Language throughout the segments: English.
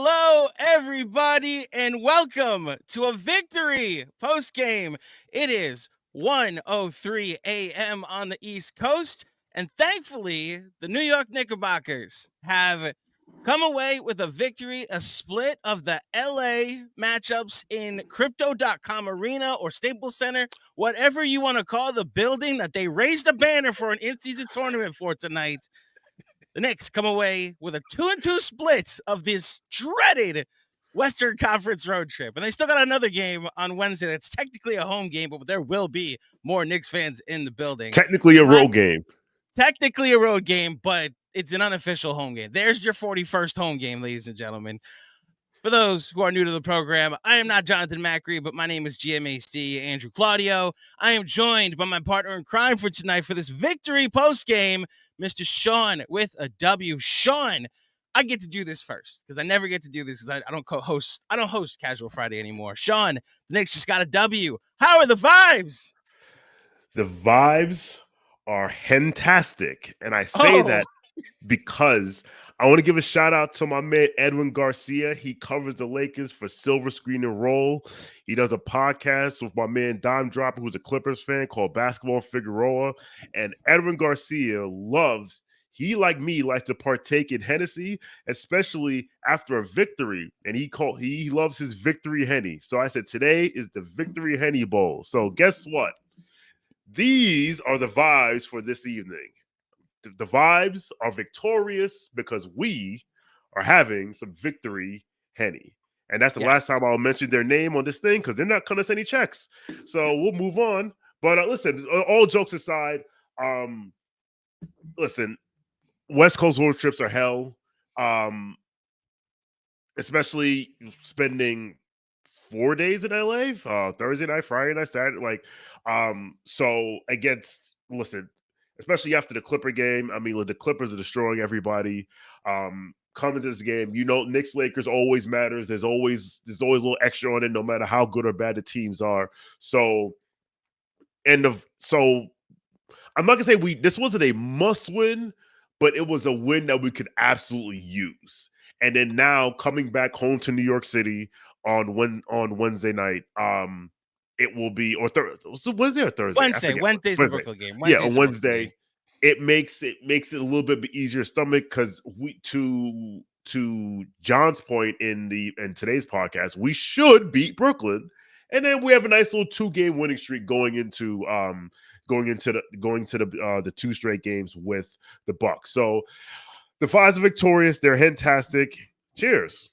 Hello, everybody, and welcome to a victory post-game. It is 1:03 a.m. on the East Coast, and thankfully, the New York Knickerbockers have come away with a victory, a split of the LA matchups in Crypto.com Arena or Staples Center, whatever you want to call the building that they raised a banner for an in-season tournament for tonight. The Knicks come away with a 2-2 split of this dreaded Western Conference road trip. And they still got another game on Wednesday that's technically a home game, but there will be more Knicks fans in the building. Technically a road game. Technically a road game, but it's an unofficial home game. There's your 41st home game, ladies and gentlemen. For those who are new to the program, I am not Jonathan Macri, but my name is GMAC Andrew Claudio. I am joined by my partner in crime for tonight for this victory post-game, Mr. Sean with a W. Sean, I get to do this first because I never get to do this because I don't co-host. I don't host Casual Friday anymore. Sean, the Knicks just got a W. How are the vibes? The vibes are fantastic. And I say that because I want to give a shout out to my man, Edwin Garcia. He covers the Lakers for Silver Screen and Roll. He does a podcast with my man, Dime Dropper, who's a Clippers fan, called Basketball Figueroa. And Edwin Garcia he, like me, likes to partake in Hennessy, especially after a victory. And he loves his victory Henny. So I said, today is the Victory Henny Bowl. So guess what? These are the vibes for this evening. The vibes are victorious because we are having some victory Henny. And that's the last time I'll mention their name on this thing because they're not cutting us any checks. So we'll move on. But listen, all jokes aside, listen, West Coast road trips are hell, especially spending 4 days in LA, Thursday night, Friday night, Saturday. So listen, especially after the Clipper game. I mean, the Clippers are destroying everybody. Coming to this game, Knicks Lakers always matters. There's always a little extra on it, no matter how good or bad the teams are. So I'm not gonna say this wasn't a must win, but it was a win that we could absolutely use. And then now coming back home to New York City on Wednesday night, it will be Wednesday or Thursday. Wednesday's the Brooklyn game. On Wednesday, it makes it a little bit easier stomach because to John's point in today's podcast, we should beat Brooklyn, and then we have a nice little 2-game winning streak going into the 2 straight games with the Bucks. So the Fives are victorious. They're fantastic. Cheers.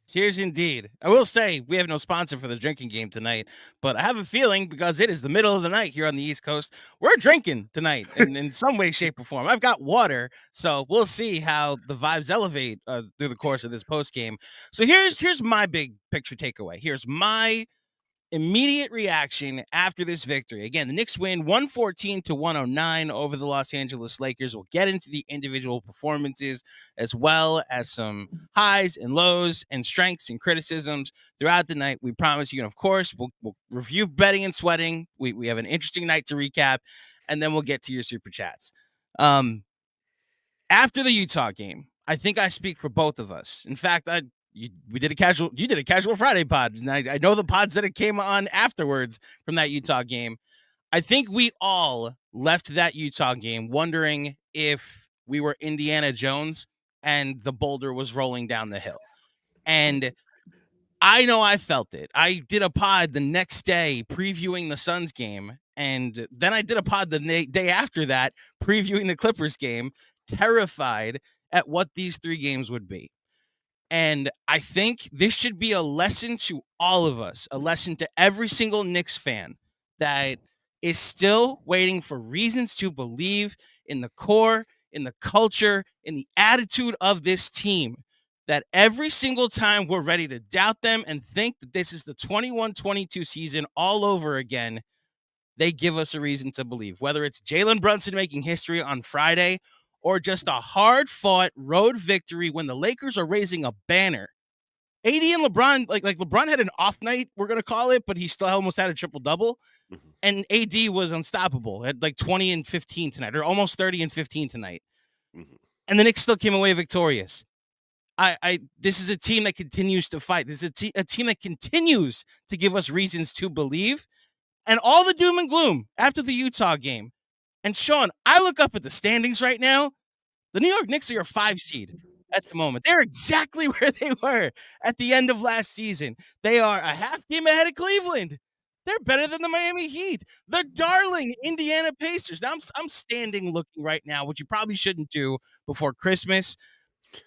Cheers indeed. I will say we have no sponsor for the drinking game tonight, but I have a feeling because it is the middle of the night here on the East Coast, we're drinking tonight in some way, shape, or form. I've got water, so we'll see how the vibes elevate through the course of this post game. So here's my big picture takeaway. Here's my immediate reaction after this victory. Again, the Knicks win 114-109 over the Los Angeles Lakers. We'll get into the individual performances as well as some highs and lows and strengths and criticisms throughout the night. We promise you, and of course, we'll review betting and sweating. We have an interesting night to recap, and then we'll get to your super chats. After the Utah game, I think I speak for both of us. In fact, you did a casual Friday pod, and I know the pods that it came on afterwards from that Utah game. I think we all left that Utah game wondering if we were Indiana Jones and the boulder was rolling down the hill. And I know I felt it. I did a pod the next day previewing the Suns game, and then I did a pod the day after that previewing the Clippers game, terrified at what these 3 games would be. And I think this should be a lesson to all of us, a lesson to every single Knicks fan that is still waiting for reasons to believe in the core, in the culture, in the attitude of this team, that every single time we're ready to doubt them and think that this is the 21-22 season all over again, they give us a reason to believe, whether it's Jalen Brunson making history on Friday or just a hard-fought road victory when the Lakers are raising a banner. AD and LeBron, like LeBron had an off night, we're going to call it, but he still almost had a triple-double. Mm-hmm. And AD was unstoppable at 20 and 15 tonight, or almost 30 and 15 tonight. Mm-hmm. And the Knicks still came away victorious. This is a team that continues to fight. This is a team that continues to give us reasons to believe. And all the doom and gloom after the Utah game. And Sean, I look up at the standings right now. The New York Knicks are your 5 seed at the moment. They're exactly where they were at the end of last season. They are a half game ahead of Cleveland. They're better than the Miami Heat, the darling Indiana Pacers. Now I'm standing looking right now, which you probably shouldn't do before Christmas.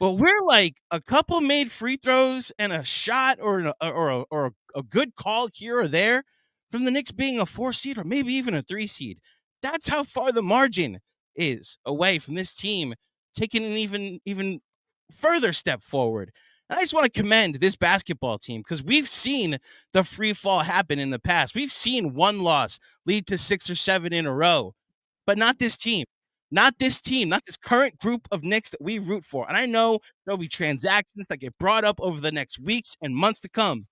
But we're like a couple made free throws and a shot or a good call here or there from the Knicks being a 4 seed or maybe even a 3 seed. That's how far the margin is away from this team taking an even further step forward. And I just want to commend this basketball team because we've seen the free fall happen in the past. We've seen one loss lead to 6 or 7 in a row, but not this team. Not this team, not this current group of Knicks that we root for. And I know there'll be transactions that get brought up over the next weeks and months to come.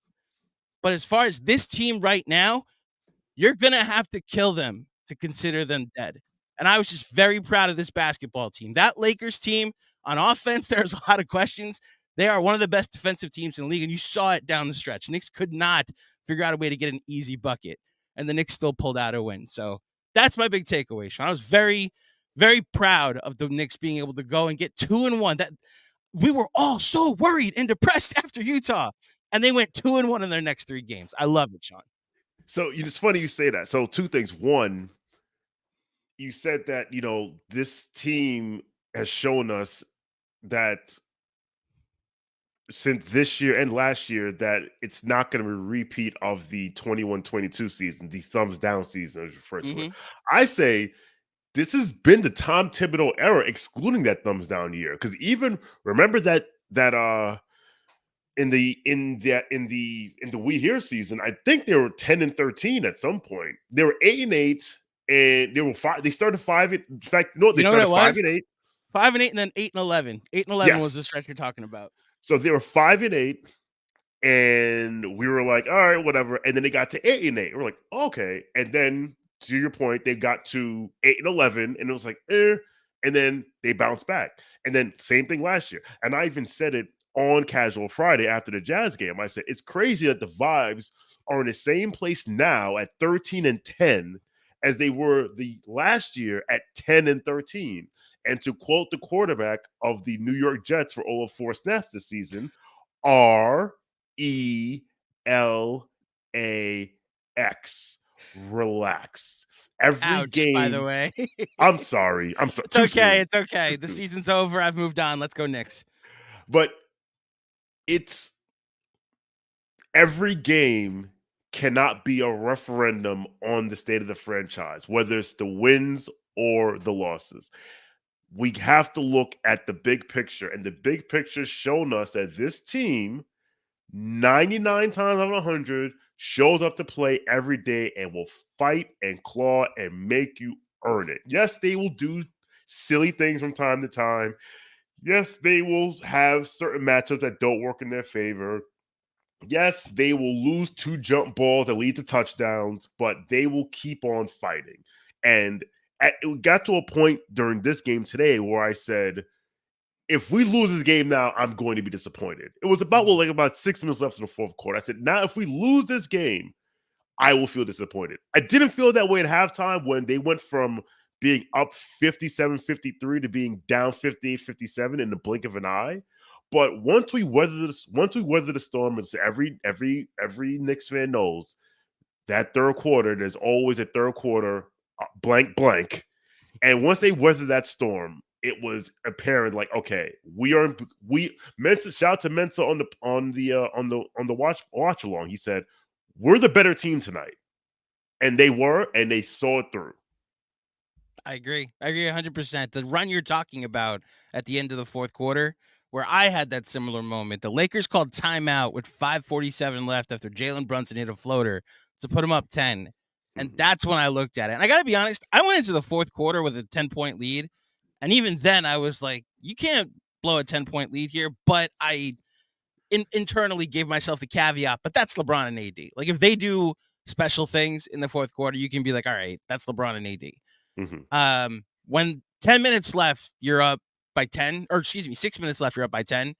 But as far as this team right now, you're going to have to kill them to consider them dead. And I was just very proud of this basketball team. That Lakers team on offense, there's a lot of questions. They are one of the best defensive teams in the league, and you saw it down the stretch. Knicks could not figure out a way to get an easy bucket, and the Knicks still pulled out a win. So that's my big takeaway, Sean. I was very, very proud of the Knicks being able to go and get 2-1. That we were all so worried and depressed after Utah, and they went 2-1 in their next 3 games. I love it, Sean. So it's funny you say that. So 2 things. One, you said that, this team has shown us that since this year and last year that it's not going to be a repeat of the 21-22 season, the thumbs down season as referred to it. I say this has been the Tom Thibodeau era, excluding that thumbs down year. Because even remember that in the We Here season, I think they were 10-13 at some point. They were 8-8, and they were 5. They started 5. In fact, no, they started 5-8. 5-8, and then 8-11. 8-11 was the stretch you're talking about. So they were 5-8, and we were like, all right, whatever. And then they got to 8-8. We're like, okay. And then to your point, they got to 8-11, and it was like, and then they bounced back. And then same thing last year. And I even said it on Casual Friday after the Jazz game. I said, it's crazy that the vibes are in the same place now at 13-10 as they were the last year at 10-13. And to quote the quarterback of the New York Jets for all of 4 snaps this season, RELAX. Relax. Every game. By the way. I'm sorry. It's okay. It's okay. The season's over. I've moved on. Let's go Knicks. But it's every game cannot be a referendum on the state of the franchise, whether it's the wins or the losses. We have to look at the big picture, and the big picture's shown us that this team, 99 times out of 100, shows up to play every day and will fight and claw and make you earn it. Yes, they will do silly things from time to time. Yes, they will have certain matchups that don't work in their favor. Yes, they will lose 2 jump balls that lead to touchdowns, but they will keep on fighting. And it got to a point during this game today where I said, if we lose this game now, I'm going to be disappointed. It was about 6 minutes left in the fourth quarter. I said, now if we lose this game, I will feel disappointed. I didn't feel that way at halftime when they went from being up 57-53 to being down 58-57 in the blink of an eye. But once we weather the storm, it's every Knicks fan knows that third quarter, there's always a third quarter blank. And once they weathered that storm, it was apparent, like, okay, Mensa, shout out to Mensa on the watch along. He said, we're the better team tonight. And they were, and they saw it through. I agree 100%. The run you're talking about at the end of the fourth quarter, where I had that similar moment, the Lakers called timeout with 5:47 left after Jalen Brunson hit a floater to put them up 10. And that's when I looked at it. And I got to be honest, I went into the fourth quarter with a 10-point lead. And even then I was like, you can't blow a 10-point lead here. But I internally gave myself the caveat, but that's LeBron and AD. Like, if they do special things in the fourth quarter, you can be like, all right, that's LeBron and AD. When 10 minutes left, you're up by 10, or excuse me, 6 minutes left, you're up by 10.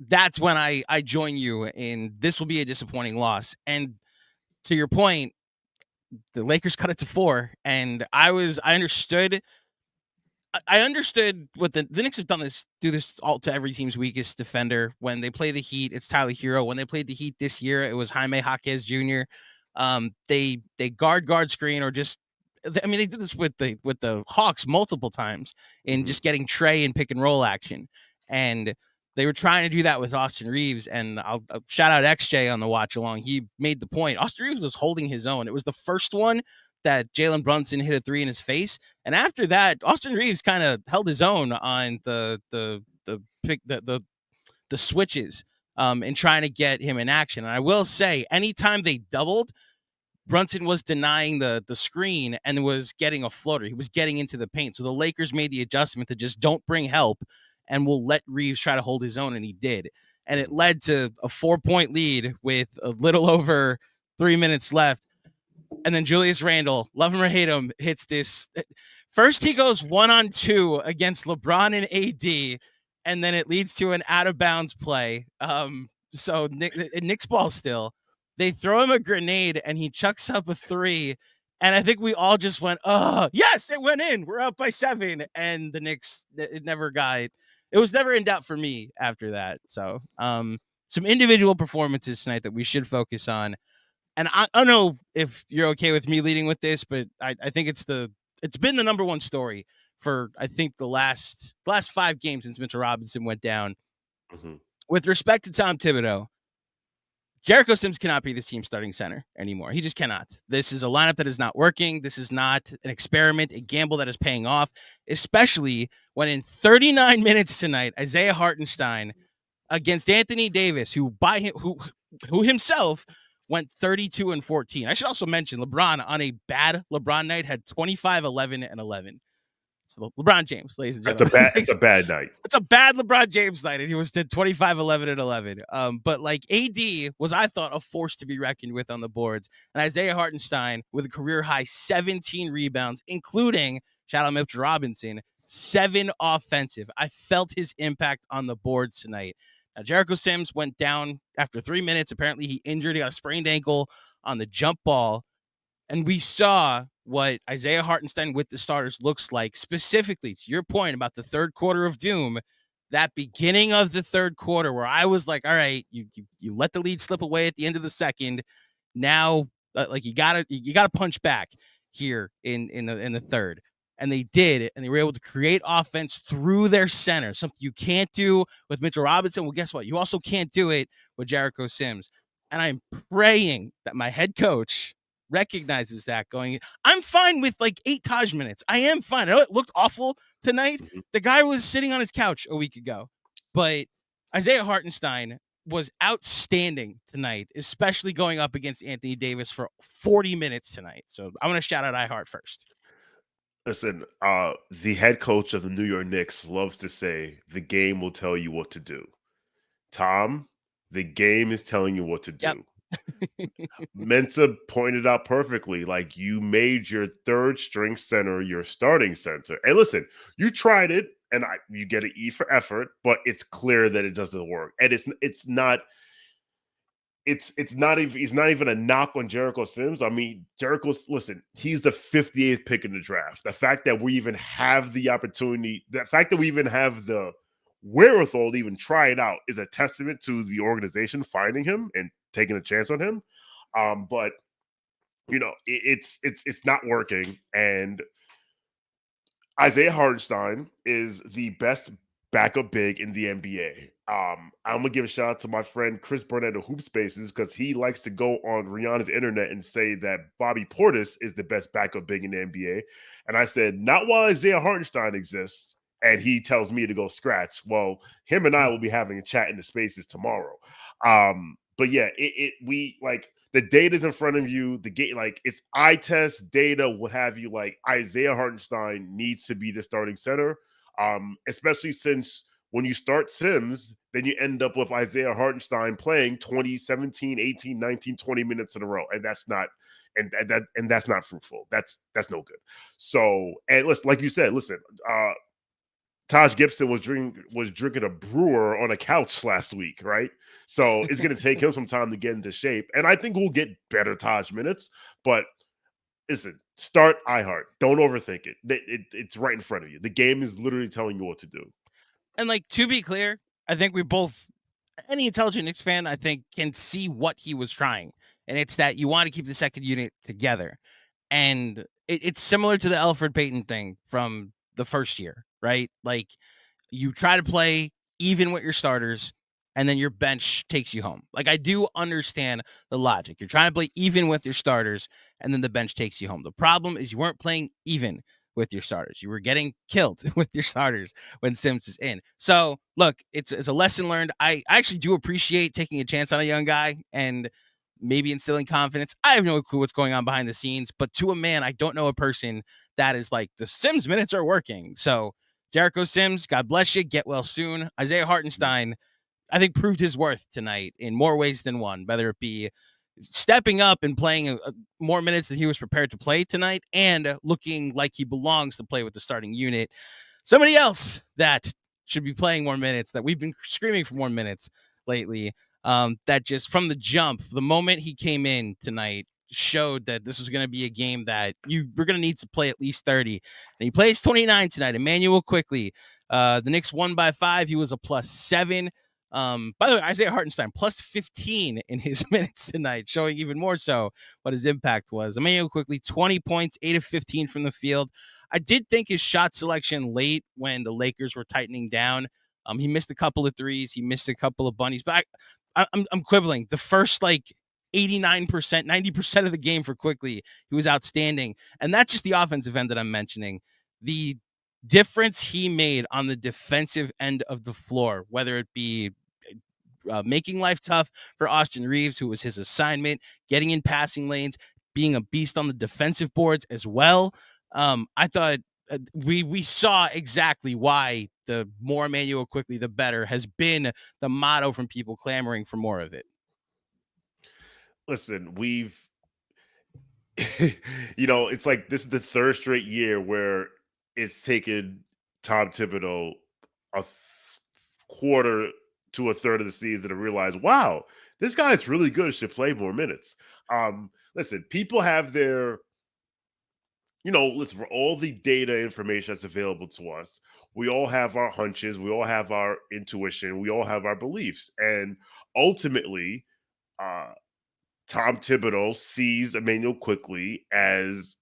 that's when I join you in this will be a disappointing loss. And to your point, the Lakers cut it to 4, and I understood what the Knicks have do this all to every team's weakest defender. When they play the Heat, it's Tyler Hero. When they played the Heat this year, it was Jaime Jaquez Jr. They guard screen or just I mean they did this with the Hawks multiple times in just getting Trey and pick and roll action, and they were trying to do that with Austin Reeves. And I'll shout out XJ on the watch along. He made the point. Austin Reeves was holding his own. It was the first one that Jalen Brunson hit a 3 in his face. And after that, Austin Reeves kind of held his own on the switches in trying to get him in action. And I will say, anytime they doubled, Brunson was denying the screen and was getting a floater. He was getting into the paint. So the Lakers made the adjustment to just don't bring help and we'll let Reeves try to hold his own. And he did. And it led to a 4-point lead with a little over 3 minutes left. And then Julius Randle, love him or hate him, hits this. First, he goes 1-on-2 against LeBron and AD, and then it leads to an out-of-bounds play. So Knicks ball still. They throw him a grenade, and he chucks up a 3. And I think we all just went, oh, yes, it went in. We're up by 7. And the Knicks, it was never in doubt for me after that. So some individual performances tonight that we should focus on. And I don't know if you're okay with me leading with this, but I think it's been the number one story for, I think, the last 5 games since Mitchell Robinson went down. With respect to Tom Thibodeau, Jericho Sims cannot be this team's starting center anymore. He just cannot. This is a lineup that is not working. This is not an experiment, a gamble that is paying off, especially when in 39 minutes tonight, Isaiah Hartenstein against Anthony Davis, who himself went 32 and 14. I should also mention LeBron on a bad LeBron night had 25, 11, and 11. So LeBron James, ladies and gentlemen. It's a bad night. It's a bad LeBron James night, and he did 25, 11, and 11. But like AD was, I thought, a force to be reckoned with on the boards. And Isaiah Hartenstein with a career high 17 rebounds, including, shout out Mitchell Robinson, 7 offensive. I felt his impact on the boards tonight. Now, Jericho Sims went down after 3 minutes. Apparently, he got a sprained ankle on the jump ball. And we saw what Isaiah Hartenstein with the starters looks like, specifically to your point about the third quarter of doom, that beginning of the third quarter where I was like, all right, you let the lead slip away at the end of the second. Now, like you gotta punch back here in the third. And they did, and they were able to create offense through their center, something you can't do with Mitchell Robinson. Well, guess what? You also can't do it with Jericho Sims. And I'm praying that my head coach recognizes that I'm fine with like 8 Taj minutes. I am fine. I know it looked awful tonight. The guy was sitting on his couch a week ago, but Isaiah Hartenstein was outstanding tonight, especially going up against Anthony Davis for 40 minutes tonight. So I want to shout out iHeart first. Listen, the head coach of the New York Knicks loves to say, the game will tell you what to do. Tom, the game is telling you what to do. Yep. Mensa pointed out perfectly, like you made your third string center your starting center. And listen, you tried it, and you get an E for effort, but it's clear that it doesn't work. And it's not even a knock on Jericho Sims. I mean, listen, he's the 58th pick in the draft. The fact that we even have the opportunity, the fact that we even have the wherewithal to even try it out is a testament to the organization finding him and taking a chance on him. But it's not working. And Isaiah Hartenstein is the best backup big in the NBA. I'm gonna give a shout out to my friend Chris Burnett of Hoop Spaces, because he likes to go on Rihanna's internet and say that Bobby Portis is the best backup big in the NBA. And I said, not while Isaiah Hartenstein exists. And he tells me to go scratch. Well, him and I will be having a chat in the Spaces tomorrow. But yeah, we like the data's in front of you. The game, like it's eye test data, what have you. Like Isaiah Hartenstein needs to be the starting center, especially since when you start Sims, then you end up with Isaiah Hartenstein playing 20, 17, 18, 19, 20 minutes in a row, and that's not. And that's not fruitful. That's no good. So, and listen, like you said, Taj Gibson was drinking a brewer on a couch last week, right? So it's going to take him some time to get into shape, and I think we'll get better Taj minutes. But listen, start iHeart. Don't overthink it. It's right in front of you. The game is literally telling you what to do. And like, to be clear, I think we both, any intelligent Knicks fan, I think, can see what he was trying, and it's that you want to keep the second unit together. And it's similar to the Elfrid Payton thing from the first year, right? Like, you try to play even with your starters, and then your bench takes you home. Like, I do understand the logic. You're trying to play even with your starters, and then the bench takes you home. The problem is you weren't playing even with your starters. You were getting killed with your starters when Sims is in. So, look, it's a lesson learned. I actually do appreciate taking a chance on a young guy and maybe instilling confidence. I have no clue what's going on behind the scenes, but to a man, I don't know a person that is like, the Sims minutes are working. So, Jericho Sims, God bless you. Get well soon. Isaiah Hartenstein, I think, proved his worth tonight in more ways than one, whether it be stepping up and playing more minutes than he was prepared to play tonight and looking like he belongs to play with the starting unit. Somebody else that should be playing more minutes, that we've been screaming for more minutes lately, that just from the jump, the moment he came in tonight, showed that this was going to be a game that you were going to need to play at least 30. And he plays 29 tonight. Emmanuel Quickly. The Knicks won by 5. He was a +7. By the way, Isaiah Hartenstein +15 in his minutes tonight, showing even more so what his impact was. Emmanuel Quickly, 20 points, 8 of 15 from the field. I did think his shot selection late when the Lakers were tightening down. He missed a couple of threes. He missed a couple of bunnies, but I'm quibbling. The first 89%, 90% of the game for Quickly, he was outstanding. And that's just the offensive end that I'm mentioning. The difference he made on the defensive end of the floor, whether it be making life tough for Austin Reeves, who was his assignment, getting in passing lanes, being a beast on the defensive boards as well. I thought we saw exactly why the more Emmanuel Quickly, the better, has been the motto from people clamoring for more of it. Listen, it's like this is the third straight year where it's taken Tom Thibodeau a quarter to a third of the season to realize, wow, this guy is really good, should play more minutes. Listen, people have their, listen, for all the data information that's available to us, we all have our hunches, we all have our intuition, we all have our beliefs. And ultimately, Tom Thibodeau sees Emmanuel Quickly as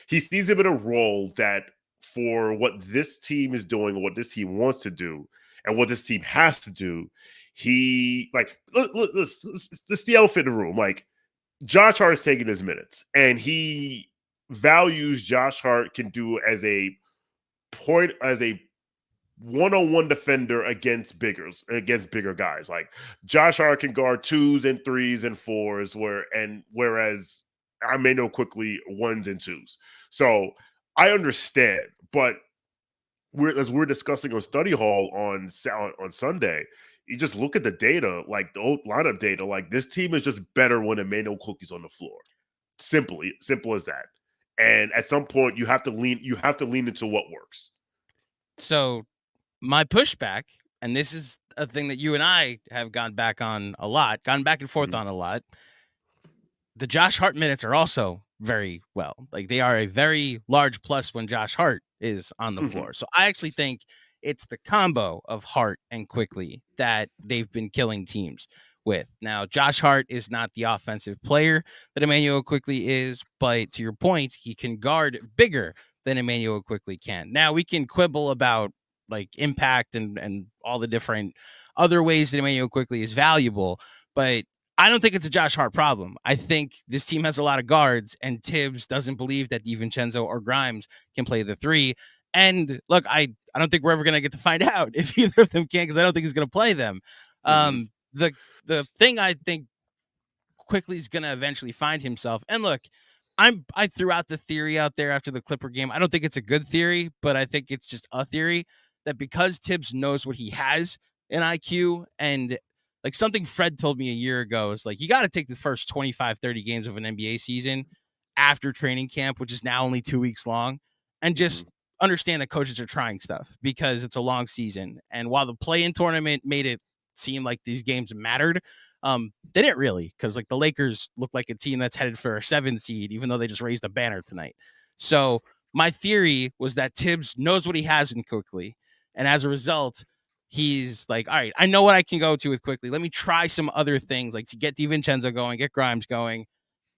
he sees him in a role that, for what this team is doing, what this team wants to do, and what this team has to do, he let's the elephant in the room. Like, Josh Hart is taking his minutes, and he values Josh Hart can do as a one-on-one defender against bigger guys. Like, Josh Hart can guard 2s and 3s and 4s, whereas I may know quickly 1s and 2s. So I understand, but as we're discussing on Study Hall on Sunday, you just look at the data, like the old lineup data. Like, this team is just better when Emmanuel Quickly's on the floor. Simple as that. And at some point, you have to lean into what works. So my pushback, and this is a thing that you and I have gone back and forth on a lot. The Josh Hart minutes are also very well. Like, they are a very large plus when Josh Hart is on the floor. So I actually think it's the combo of Hart and Quickly that they've been killing teams with. Now, Josh Hart is not the offensive player that Emmanuel Quickly is, but to your point, he can guard bigger than Emmanuel Quickly can. Now, we can quibble about impact and all the different other ways that Emmanuel Quickly is valuable, but I don't think it's a Josh Hart problem. I think this team has a lot of guards, and Tibbs doesn't believe that DiVincenzo or Grimes can play the 3. And look, I don't think we're ever going to get to find out if either of them can, because I don't think he's going to play them. The thing I think Quickly is going to eventually find himself. And look, I threw out the theory out there after the Clipper game. I don't think it's a good theory, but I think it's just a theory that because Tibbs knows what he has in IQ, and something Fred told me a year ago is you got to take the first 25, 30 games of an NBA season after training camp, which is now only 2 weeks long, and just understand that coaches are trying stuff because it's a long season. And while the play-in tournament made it seem like these games mattered, they didn't really, because like the Lakers look like a team that's headed for a 7 seed, even though they just raised a banner tonight. So my theory was that Tibbs knows what he has in Quickly. And as a result, he's like, all right, I know what I can go to with Quickly. Let me try some other things, like to get DiVincenzo going, get Grimes going.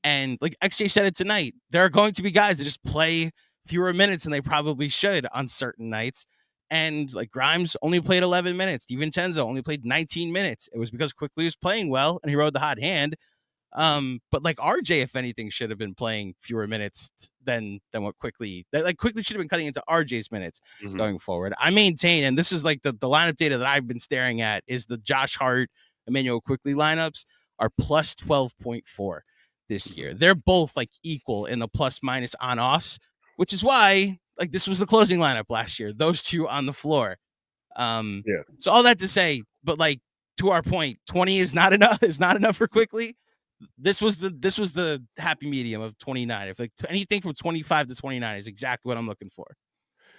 And like XJ said it tonight, there are going to be guys that just play fewer minutes than they probably should on certain nights. And like Grimes only played 11 minutes. DiVincenzo only played 19 minutes. It was because Quickly was playing well and he rode the hot hand. But like RJ, if anything, should have been playing fewer minutes than what Quickly should have been cutting into RJ's minutes going forward. I maintain, and this is like the lineup data that I've been staring at, is the Josh Hart, Emmanuel Quickly lineups are plus 12.4 this year. They're both like equal in the plus minus on offs, which is why like this was the closing lineup last year. Those two on the floor. So all that to say, but like to our point, 20 is not enough for Quickly. This was the happy medium of 29. If like anything from 25 to 29 is exactly what I'm looking for.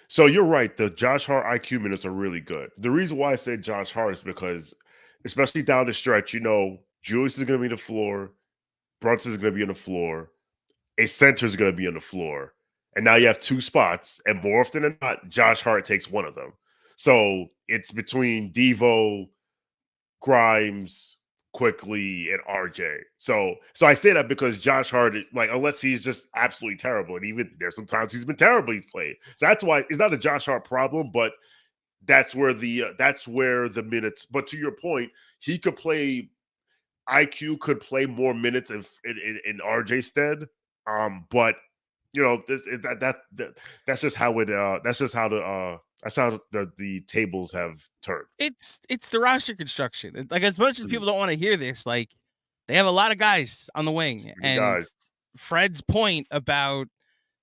So you're right. The Josh Hart IQ minutes are really good. The reason why I say Josh Hart is because, especially down the stretch, Julius is going to be on the floor, Brunson is going to be on the floor, a center is going to be on the floor, and now you have two spots, and more often than not, Josh Hart takes one of them. So it's between Devo, Grimes, Quickly, and RJ. So I say that because Josh Hart, like, unless he's just absolutely terrible, and even there's sometimes he's been terrible, he's played. So that's why it's not a Josh Hart problem, but that's where the minutes. But to your point, he could play. IQ could play more minutes in RJ stead. But that's just how the tables have turned. It's the roster construction. Like, as much as people don't want to hear this, like they have a lot of guys on the wing, and Fred's point about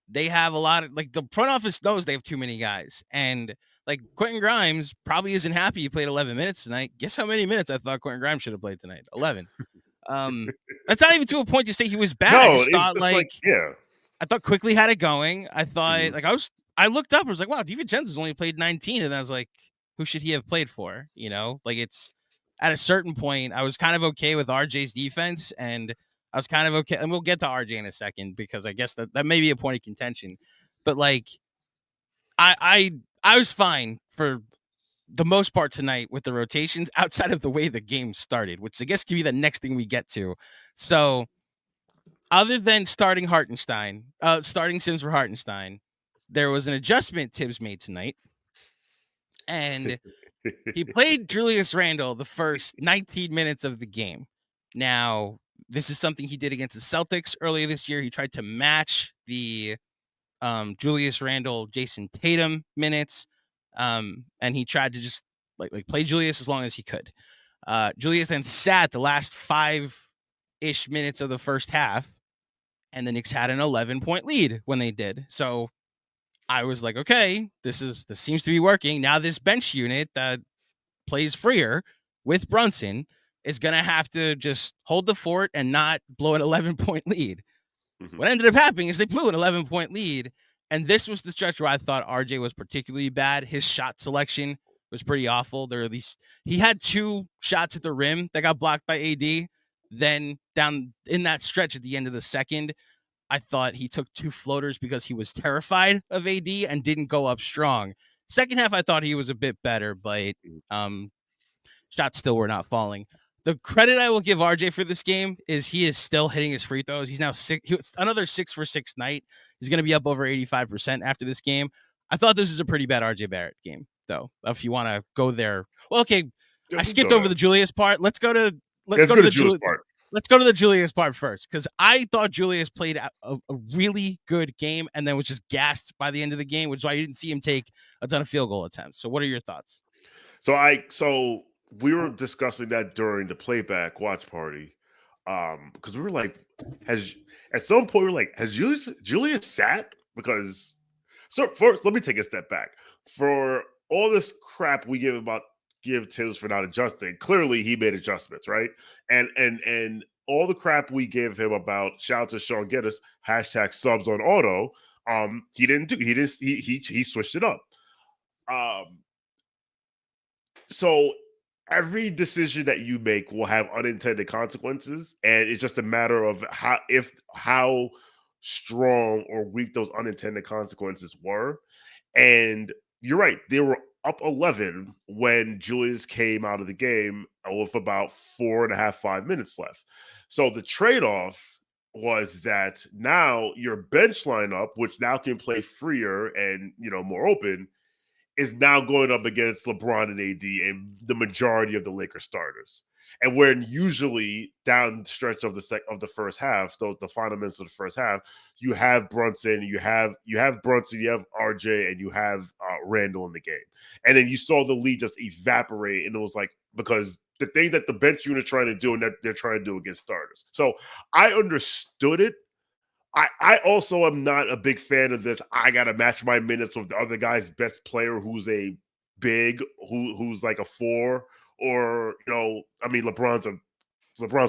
they have a lot of, like, the front office knows they have too many guys, and like Quentin Grimes probably isn't happy he played 11 minutes tonight. Guess how many minutes I thought Quentin Grimes should have played tonight? 11. That's not even to a point to say he was bad. No, I just thought yeah. I thought Quickly had it going. I thought I looked up, I was like, wow, DiVincenzo's only played 19, and I was like, who should he have played for? Like, it's at a certain point, I was kind of okay with RJ's defense, and I was kind of okay, and we'll get to RJ in a second because I guess that may be a point of contention. But like, I was fine for the most part tonight with the rotations outside of the way the game started, which I guess could be the next thing we get to. So other than starting Sims for Hartenstein, there was an adjustment Tibbs made tonight, and he played Julius Randle the first 19 minutes of the game. Now, this is something he did against the Celtics earlier this year. He tried to match the Julius Randle, Jason Tatum minutes, and he tried to just like play Julius as long as he could. Julius then sat the last 5-ish minutes of the first half, and the Knicks had an 11-point lead when they did. So I was like, okay, this seems to be working. Now this bench unit that plays freer with Brunson is going to have to just hold the fort and not blow an 11-point lead. What ended up happening is they blew an 11-point lead, and this was the stretch where I thought RJ was particularly bad. His shot selection was pretty awful. He had 2 shots at the rim that got blocked by AD. Then down in that stretch at the end of the second, I thought he took 2 floaters because he was terrified of AD and didn't go up strong. Second half, I thought he was a bit better, but shots still were not falling. The credit I will give RJ for this game is he is still hitting his free throws. He's now another 6 for 6 night. He's going to be up over 85% after this game. I thought this was a pretty bad RJ Barrett game, though. If you want to go there, well, okay. I skipped over the Julius part. Let's go to the Julius part. Let's go to the Julius part first, because I thought Julius played a really good game and then was just gassed by the end of the game, which is why you didn't see him take a ton of field goal attempts. So what are your thoughts? So we were discussing that during the playback watch party, because we were like, at some point we were like, has Julius sat? Because first, let me take a step back. For all this crap we give Tibbs for not adjusting, clearly he made adjustments, right? And all the crap we give him about, shout out to Sean Geddes, #subs on auto. He switched it up. So every decision that you make will have unintended consequences, and it's just a matter of how strong or weak those unintended consequences were. And you're right, they were up 11 when Julius came out of the game with about 4.5, 5 minutes left. So the trade-off was that now your bench lineup, which now can play freer and more open, is now going up against LeBron and AD and the majority of the Lakers starters. And when usually down the stretch of the first half, the final minutes of the first half, you have Brunson, you have Brunson, you have RJ, and you have Randle in the game. And then you saw the lead just evaporate, and it was like, because the thing that the bench unit trying to do and that they're trying to do against starters. So I understood it. I also am not a big fan of this. I gotta match my minutes with the other guy's best player, who's a big, who's like a 4, or I mean, LeBron's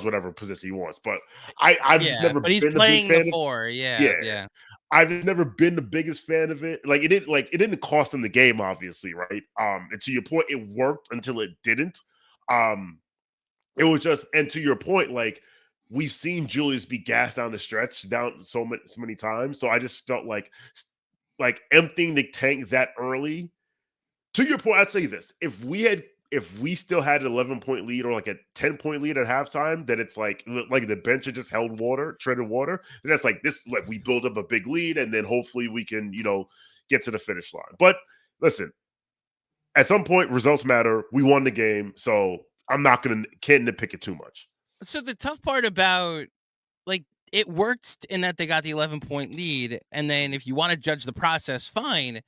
whatever position he wants, but I've just never but he's been a big playing the fan of. 4. Yeah, Yeah. I've never been the biggest fan of it. Like, it didn't cost him the game, obviously, right? And to your point, it worked until it didn't. It was just, and to your point, like, we've seen Julius be gassed down the stretch down so many times. So I just felt like emptying the tank that early. To your point, I'd say this: if we still had an 11-point lead or like a 10-point lead at halftime, then it's like the bench had just treaded water. Then that's like this, like, we build up a big lead, and then hopefully we can get to the finish line. But listen, at some point, results matter. We won the game, so I'm not can't nitpick it too much. So the tough part about, like, it worked in that they got the 11-point lead, and then if you want to judge the process, fine.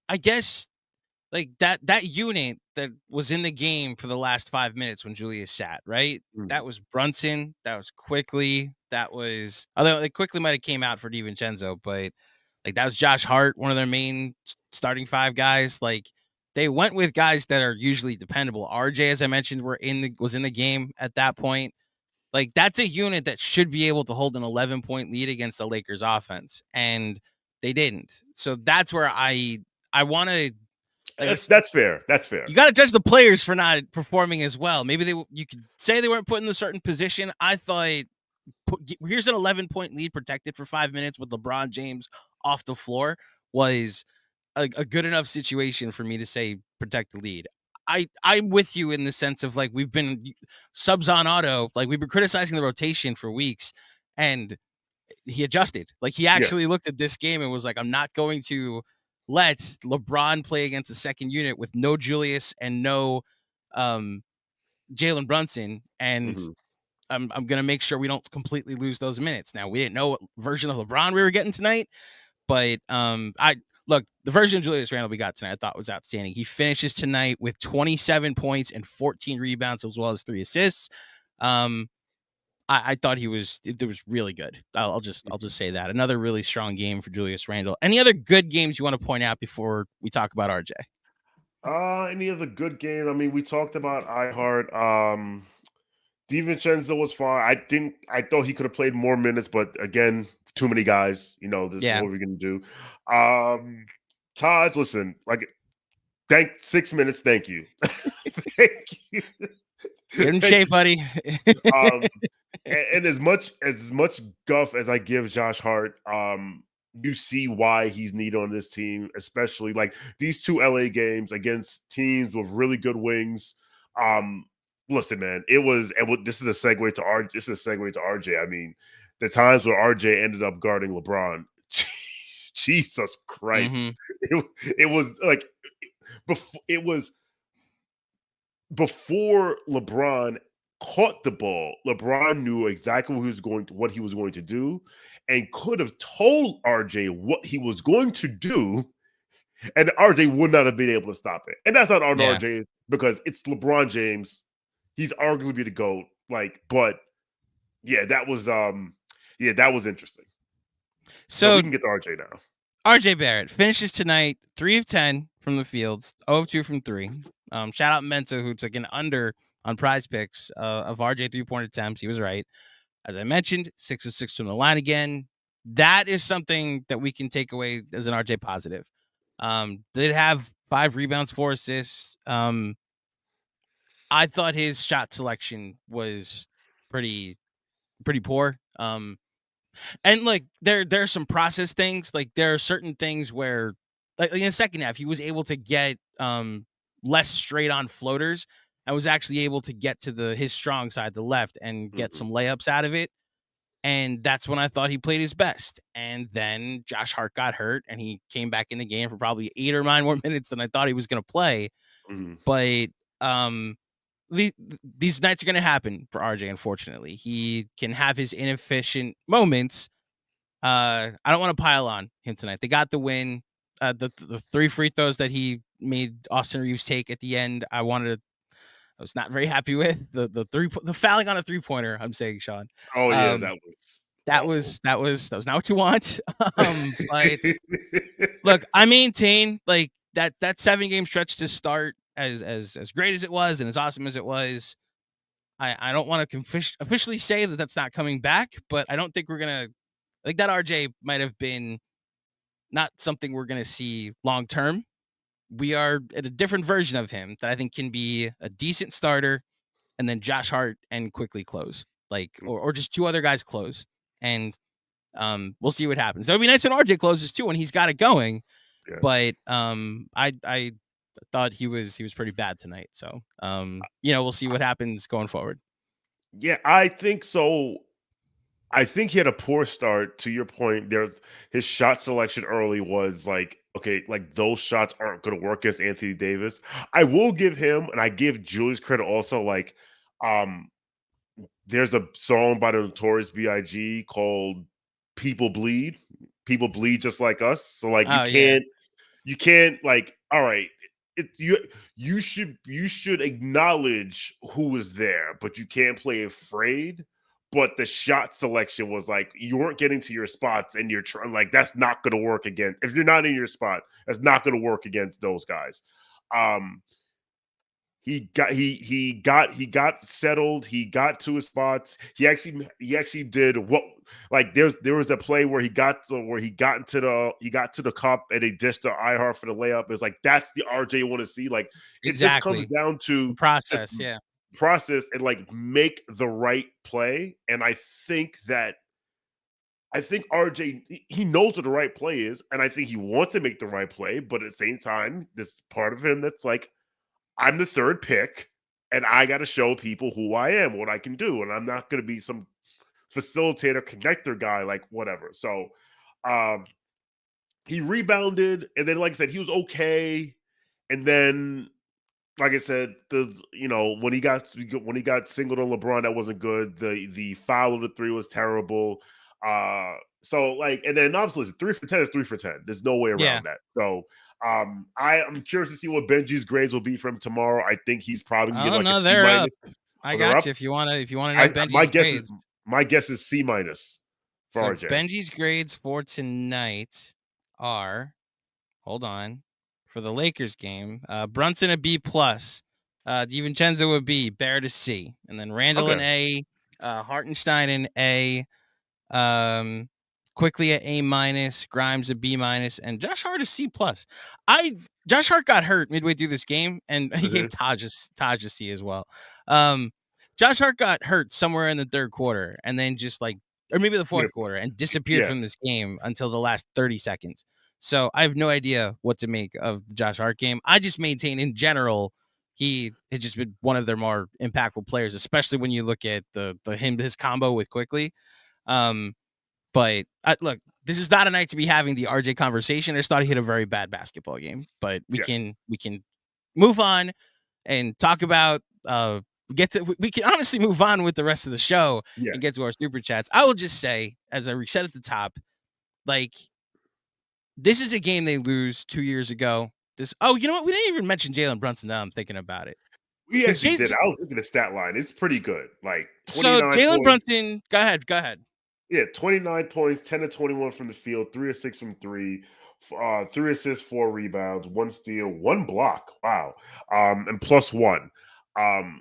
I guess, like, that unit that was in the game for the last 5 minutes when Julius sat, right? That was Brunson, that was Quickly, that was, although like Quickly might have came out for DiVincenzo, but like that was Josh Hart, one of their main starting 5 guys. Like, they went with guys that are usually dependable. RJ, as I mentioned, was in the game at that point. Like, that's a unit that should be able to hold an 11-point lead against the Lakers offense, and they didn't. So that's where I want to, like, that's fair. That's fair. You got to judge the players for not performing as well. Maybe you could say they weren't put in a certain position. I thought, here's an 11-point lead protected for 5 minutes with LeBron James off the floor was a good enough situation for me to say protect the lead. I'm with you in the sense of, like, we've been subs on auto, like, we've been criticizing the rotation for weeks, and he adjusted. Like, he actually looked at this game and was like, I'm not going to let LeBron play against a second unit with no Julius and no Jalen Brunson, and I'm going to make sure we don't completely lose those minutes. Now, we didn't know what version of LeBron we were getting tonight, but look, the version of Julius Randle we got tonight I thought was outstanding. He finishes tonight with 27 points and 14 rebounds, as well as 3 assists. I thought it was really good. I'll just say that. Another really strong game for Julius Randle. Any other good games you want to point out before we talk about RJ? Any other good game? I mean, we talked about iHeart. DiVincenzo was fine. I thought he could have played more minutes, but again, too many guys. What are we gonna do? Todd, listen, like, 6 minutes. Thank you. Thank you. Get in shape, buddy. And as much guff as I give Josh Hart, you see why he's needed on this team, especially like these 2 LA games against teams with really good wings. Listen, man, this is a segue to RJ. I mean, the times where RJ ended up guarding LeBron, Jesus Christ. It was like, before LeBron caught the ball, LeBron knew exactly what he was going to do, and could have told RJ what he was going to do, and RJ would not have been able to stop it. And that's not on RJ, because it's LeBron James. He's arguably the GOAT. Like, but yeah, that was interesting. So we can get to RJ now. RJ Barrett finishes tonight 3 of 10 from the field, 0 of 2 from 3. Shout out Menta, who took an under on Prize Picks of RJ 3-point attempts. He was right. As I mentioned, 6 of 6 from the line again. that is something that we can take away as an RJ positive. Did have 5 rebounds, 4 assists. I thought his shot selection was pretty poor. And like there's some process things. Like there are certain things where, like in the second half, he was able to get less straight on floaters. I was actually able to get to his strong side, the left, and get some layups out of it. And that's when I thought he played his best. And then Josh Hart got hurt, and he came back in the game for probably 8 or 9 more minutes than I thought he was going to play. But these nights are going to happen for RJ. Unfortunately, he can have his inefficient moments. I don't want to pile on him tonight. They got the win. The 3 free throws that he made Austin Reeves take at the end, I was not very happy with the fouling on a 3-pointer. I'm saying, Sean. Oh yeah, that was that was not what you want. But look, I maintain like that 7-game stretch to start, as great as it was and as awesome as it was. I don't want to officially say that that's not coming back, but I don't think we're gonna, like, that RJ might have been not something we're gonna see long term. We are at a different version of him that I think can be a decent starter, and then Josh Hart and quickly close, like, or just 2 other guys close, and we'll see what happens. There'll be nights when RJ closes too, when he's got it going. Yeah. But I thought he was pretty bad tonight. So we'll see what happens going forward. Yeah, I think so. I think he had a poor start. To your point, his shot selection early was like, okay, like those shots aren't going to work against Anthony Davis. I will give him, and I give Julius credit also. Like, there's a song by the Notorious B.I.G. called "People Bleed." People bleed just like us. So like, you can't like, all right. You should acknowledge who was there, but you can't play afraid. But the shot selection was like, you weren't getting to your spots, and you're trying, like, that's not going to work again. If you're not in your spot, that's not going to work against those guys. He got settled. He got to his spots. He actually did what, like, there was a play where he got to the cup and they dished to Ihart for the layup. It's like, that's the RJ you want to see. Like, it just comes down to process, process and like make the right play. And I think RJ, he knows what the right play is, and I think he wants to make the right play, but at the same time, this part of him that's like, I'm the 3rd pick, and I got to show people who I am, what I can do, and I'm not going to be some facilitator, connector guy, like whatever. So, he rebounded, and then, like I said, he was okay, and then, like I said, when he got singled on LeBron, that wasn't good. The foul of the 3 was terrible. So like, and then obviously 3 for 10 is 3 for 10. There's no way around that. So I'm curious to see what Benji's grades will be from tomorrow. I think he's probably gonna get like a C minus. I got you. If you want to know Benji's grades. My guess is C minus for RJ. Benji's grades for tonight are, hold on, for the Lakers game, Brunson a B plus, DiVincenzo a B, Barrett a C, and then Randle an A, Hartenstein an A, Quickly a A minus, Grimes a B minus, and Josh Hart a C plus. Josh Hart got hurt midway through this game, and he gave Taj a C as well. Josh Hart got hurt somewhere in the 3rd quarter, and then just like, or maybe the 4th quarter, and disappeared from this game until the last 30 seconds. So I have no idea what to make of the Josh Hart game. I just maintain in general, he had just been one of their more impactful players, especially when you look at his combo with Quickly. But look, this is not a night to be having the RJ conversation. I just thought he had a very bad basketball game, but we can move on and talk about we can honestly move on with the rest of the show and get to our super chats. I will just say, as I said at the top, like, this is a game they lose 2 years ago. You know what? We didn't even mention Jalen Brunson. Now I'm thinking about it. We actually did. I was looking at the stat line. It's pretty good. Like, so Jalen Brunson, go ahead. Yeah, 29 points, 10 to 21 from the field, 3 or 6 from 3, 3 assists, 4 rebounds, 1 steal, 1 block. Wow. And +1. I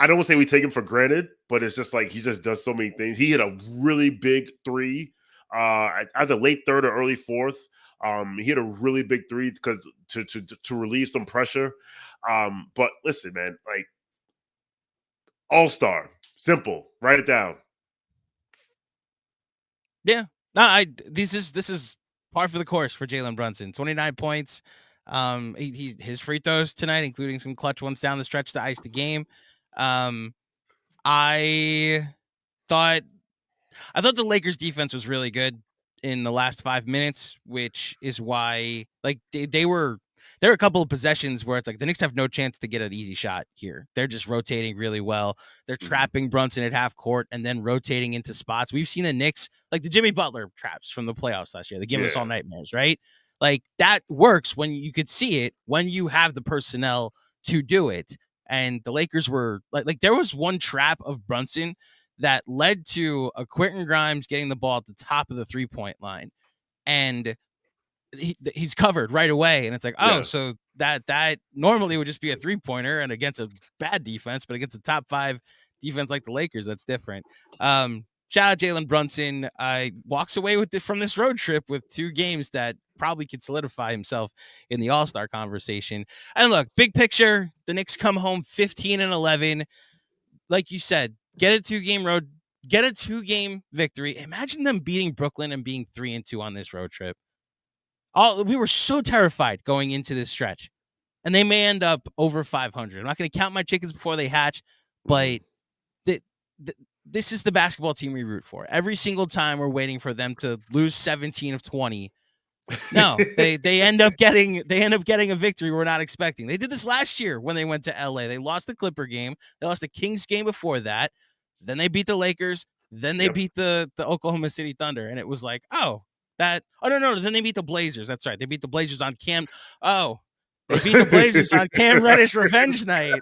don't want to say we take him for granted, but it's just like he just does so many things. He hit a really big 3 either late third or early fourth. He hit a really big three because to relieve some pressure. But listen, man, like all-star, simple. Write it down. Yeah, no, this is par for the course for Jalen Brunson. 29 points. His free throws tonight, including some clutch ones down the stretch to ice the game. I thought the Lakers defense was really good in the last 5 minutes, which is why like there were a couple of possessions where it's like the Knicks have no chance to get an easy shot here. They're just rotating really well. They're trapping Brunson at half court and then rotating into spots. We've seen the Knicks, like the Jimmy Butler traps from the playoffs last year. They give us all nightmares, right? Like that works when you could see it, when you have the personnel to do it. And the Lakers were like there was one trap of Brunson that led to a Quentin Grimes getting the ball at the top of the 3-point line, and he's covered right away. And it's like, so that normally would just be a 3-pointer and against a bad defense, but against a top 5 defense like the Lakers, that's different. Shout out Jalen Brunson. Walks away from this road trip with 2 games that probably could solidify himself in the All-Star conversation. And look, big picture, the Knicks come home 15-11. Like you said, get a 2-game victory. Imagine them beating Brooklyn and being 3-2 on this road trip. We were so terrified going into this stretch, and they may end up over 500. I'm not going to count my chickens before they hatch, but this is the basketball team we root for. Every single time we're waiting for them to lose 17 of 20. No, they end up getting a victory we're not expecting. They did this last year when they went to LA. They lost the Clipper game. They lost the Kings game before that. Then they beat the Lakers. Then they beat the Oklahoma City Thunder. And it was like, no. Then they beat the Blazers. That's right. They beat the Blazers on Cam. They beat the Blazers on Cam Reddish revenge night.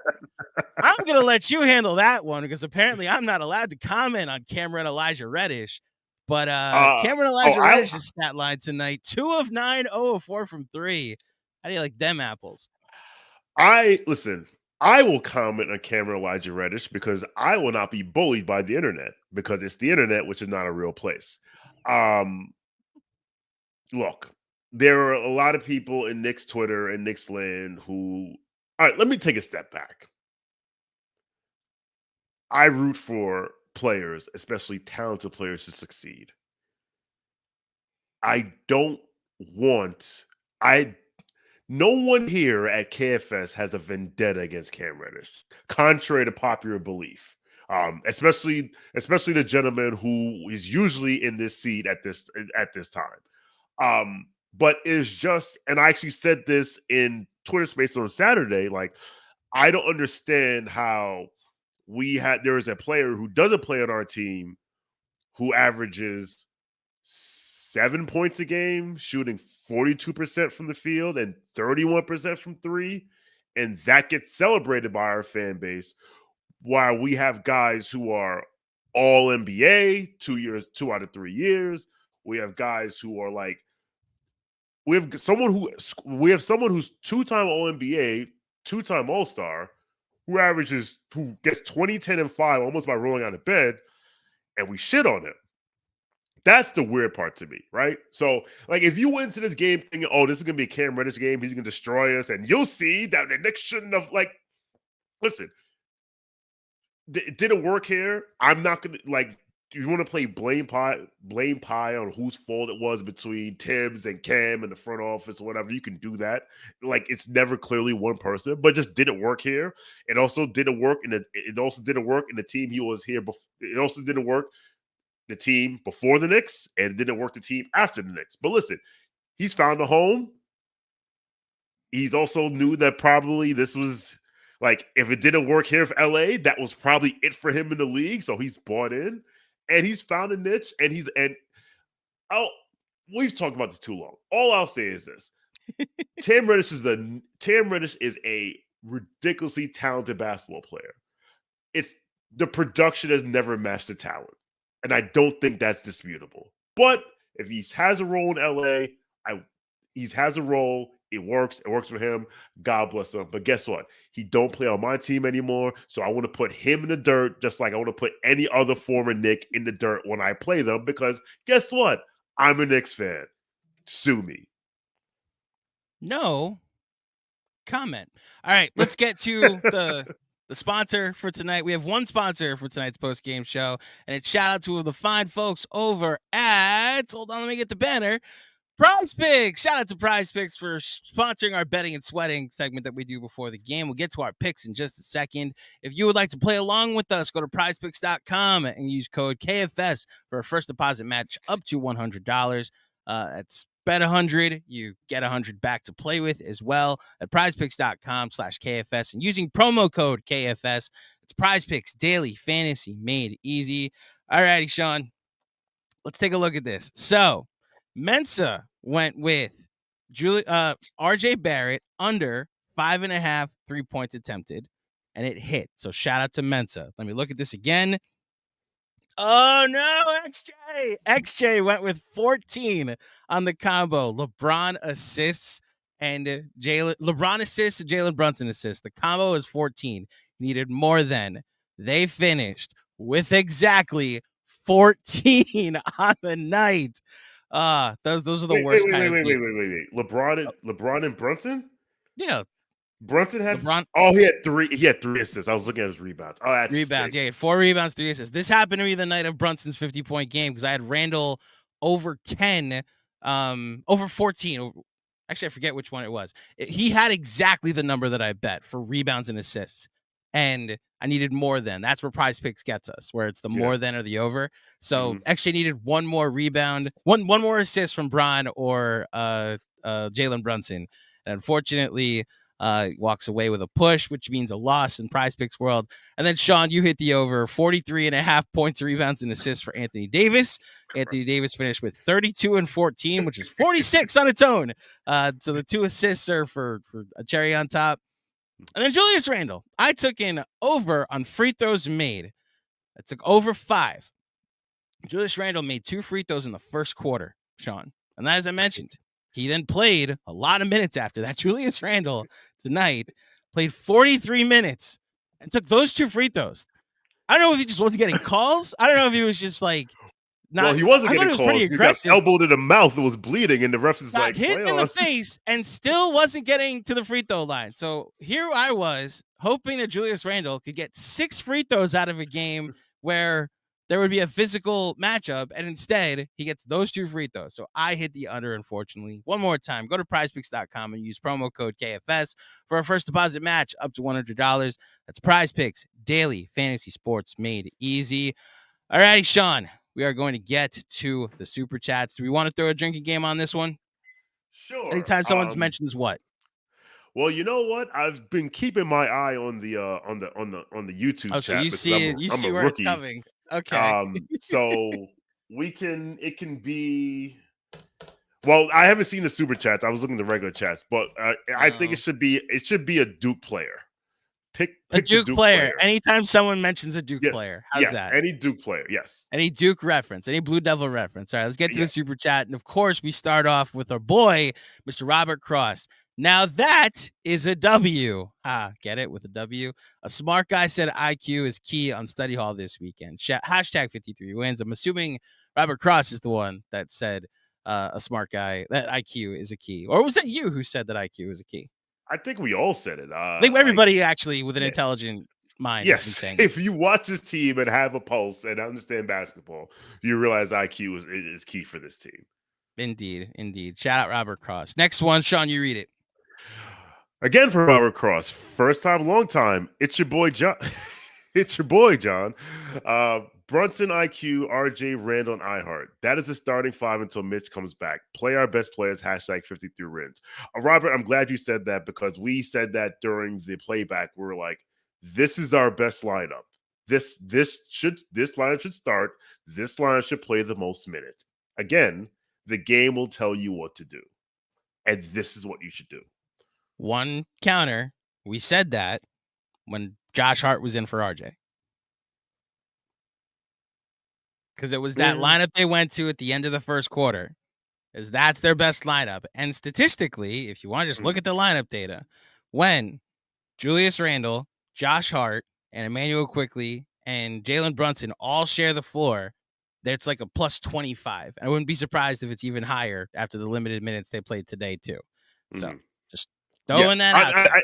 I'm going to let you handle that one because apparently I'm not allowed to comment on Cameron Elijah Reddish. But Cameron Elijah Reddish's stat line tonight, 2 of 9, 0 of 4 from 3. How do you like them apples? I will comment on Cameron Elijah Reddish because I will not be bullied by the internet because it's the internet, which is not a real place. Look, there are a lot of people in Knicks Twitter and Knicks land who, all right, let me take a step back. I root for players, especially talented players, to succeed. No one here at KFS has a vendetta against Cam Reddish, contrary to popular belief. Especially the gentleman who is usually in this seat at this time. But it's just, and I actually said this in Twitter Space on Saturday, like, I don't understand how there is a player who doesn't play on our team who averages 7 points a game, shooting 42% from the field and 31% from 3, and that gets celebrated by our fan base, while we have guys who are all NBA 2 out of 3 years. We have guys who are like, we have someone who's 2-time All NBA, 2-time All-Star, who gets 20, 10, and 5 almost by rolling out of bed, and we shit on him. That's the weird part to me, right? So, like, if you went into this game thinking, this is going to be a Cam Reddish game, he's going to destroy us, and you'll see that the Knicks shouldn't have, like, listen, it didn't work here. I'm not going to, like, if you want to play blame pie on whose fault it was between Tibbs and Cam in the front office or whatever, you can do that. Like, it's never clearly one person, but it just didn't work here. It also didn't work in the team he was here before. It also didn't work the team before the Knicks, and it didn't work the team after the Knicks. But listen, he's found a home. He's also knew that probably this was, like, if it didn't work here for LA, that was probably it for him in the league. So he's bought in. And he's found a niche, we've talked about this too long. All I'll say is this: Cam Reddish is a ridiculously talented basketball player. It's the production has never matched the talent, and I don't think that's disputable. But if he has a role in LA, he has a role. It works. It works for him. God bless him. But guess what? He don't play on my team anymore. So I want to put him in the dirt, just like I want to put any other former Knick in the dirt when I play them. Because guess what? I'm a Knicks fan. Sue me. No comment. All right, let's get to the sponsor for tonight. We have one sponsor for tonight's post-game show, and it's shout out to the fine folks over at, hold on, let me get the banner, Prize Picks. Shout out to Prize Picks for sponsoring our betting and sweating segment that we do before the game. We'll get to our picks in just a second. If you would like to play along with us, go to prizepicks.com and use code KFS for a first deposit match up to $100. That's bet 100, you get 100 back to play with as well at prizepicks.com/KFS and using promo code KFS. It's Prize Picks Daily Fantasy made easy. All righty, Sean, let's take a look at this. So Mensa went with RJ Barrett under 5.5 3 points attempted, and it hit. So shout out to Mensa. Let me look at this again. Oh no, XJ went with 14 on the combo. LeBron assists and LeBron assists and Jalen Brunson assists. The combo is 14. He needed more than. They finished with exactly 14 on the night. Those are the worst kind of games. Wait. LeBron and Brunson? Yeah. Brunson had LeBron. Oh, he had three assists. I was looking at his rebounds. Oh, that's rebounds. stinks. Yeah, he had 4 rebounds, 3 assists. This happened to me the night of Brunson's 50-point game because I had Randle over 10, over 14. Actually, I forget which one it was. He had exactly the number that I bet for rebounds and assists, and I needed more than. That's where Prize Picks gets us, where it's the more than or the over. So actually needed one more rebound, one more assist from Bron or Jalen Brunson. And unfortunately, walks away with a push, which means a loss in Prize Picks world. And then, Sean, you hit the over 43.5 points, rebounds, and assists for Anthony Davis. Anthony Davis finished with 32 and 14, which is 46 on its own. So the 2 assists are for a cherry on top. And then Julius Randle. I took in over on free throws made. I took over 5. Julius Randle made 2 free throws in the first quarter, Sean. And as I mentioned, he then played a lot of minutes after that. Julius Randle tonight played 43 minutes and took those 2 free throws. I don't know if he just wasn't getting calls. I don't know if he was just like not. Well, he wasn't getting calls. He got elbowed in the mouth. It was bleeding, and the refs was like, hit in the face and still wasn't getting to the free throw line. So here I was hoping that Julius Randle could get 6 free throws out of a game where there would be a physical matchup, and instead he gets those 2 free throws. So I hit the under, unfortunately. One more time, go to prizepicks.com and use promo code KFS for a first deposit match up to $100. That's Prize Picks, daily fantasy sports made easy. All righty, Sean, we are going to get to the super chats. Do we want to throw a drinking game on this one? Sure. Anytime someone mentions what? Well, you know what? I've been keeping my eye on the YouTube chat. So you see where rookie. It's coming. Okay. So it can be. Well, I haven't seen the super chats. I was looking at the regular chats, but I think it should be a Duke player. Pick a Duke player. Anytime someone mentions a Duke player, how's that? Any Duke player, yes. Any Duke reference, any Blue Devil reference. All right, let's get to the super chat. And of course, we start off with our boy, Mr. Robert Cross. Now that is a W. Get it? With a W. A smart guy said IQ is key on study hall this weekend. Hashtag 53 wins. I'm assuming Robert Cross is the one that said a smart guy that IQ is a key. Or was that you who said that IQ is a key? I think we all said it. I think everybody actually with an intelligent mind. Yes, if you watch this team and have a pulse and understand basketball, you realize IQ is key for this team. Indeed. Shout out Robert Cross. Next one, Sean, you read it. Again for Robert Cross. First time, long time. It's your boy, John. It's your boy, John. Brunson, IQ, RJ, Randle, and iHeart. That is the starting 5 until Mitch comes back. Play our best players, hashtag 53 wins. Robert, I'm glad you said that because we said that during the playback. We were like, this is our best lineup. This lineup should start. This lineup should play the most minutes. Again, the game will tell you what to do. And this is what you should do. One counter. We said that when Josh Hart was in for RJ. Because it was that lineup they went to at the end of the first quarter. Is that's their best lineup. And statistically, if you want to just look at the lineup data, when Julius Randle, Josh Hart, and Emmanuel Quickley and Jalen Brunson all share the floor, It's like a plus 25. I wouldn't be surprised if it's even higher after the limited minutes they played today too. So just throwing that out there.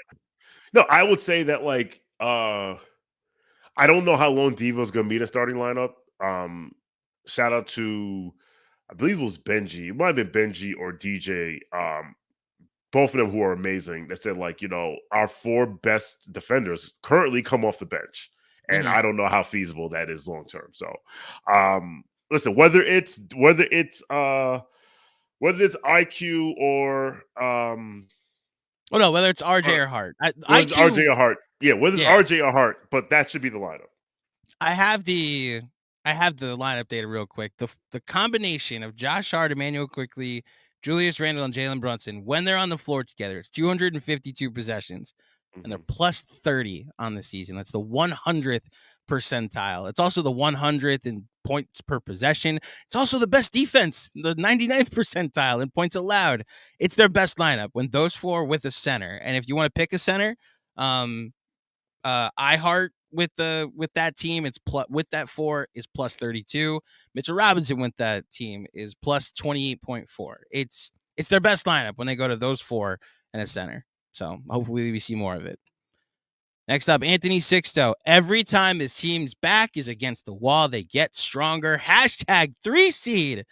No, I would say that like I don't know how long Devo's going to be in the starting lineup. Shout out to, I believe it was Benji. It might have been Benji or DJ. Both of them who are amazing. That said, like, our 4 best defenders currently come off the bench, and I don't know how feasible that is long term. So, listen, whether it's IQ or whether it's RJ or Hart. IQ, RJ or Hart. Yeah, whether it's RJ or Hart, but that should be the lineup. I have the lineup data real quick. The combination of Josh Hart, Emmanuel Quickley, Julius Randle, and Jalen Brunson, when they're on the floor together, it's 252 possessions, and they're plus 30 on the season. That's the 100th percentile. It's also the 100th in points per possession. It's also the best defense, the 99th percentile in points allowed. It's their best lineup when those 4 with a center. And if you want to pick a center, iHeart with that team, it's with that 4 is plus 32. Mitchell Robinson with that team is plus 28.4. It's their best lineup when they go to those 4 and a center. So hopefully we see more of it. Next up, Anthony Sixto. Every time his team's back is against the wall, they get stronger. Hashtag 3 seed.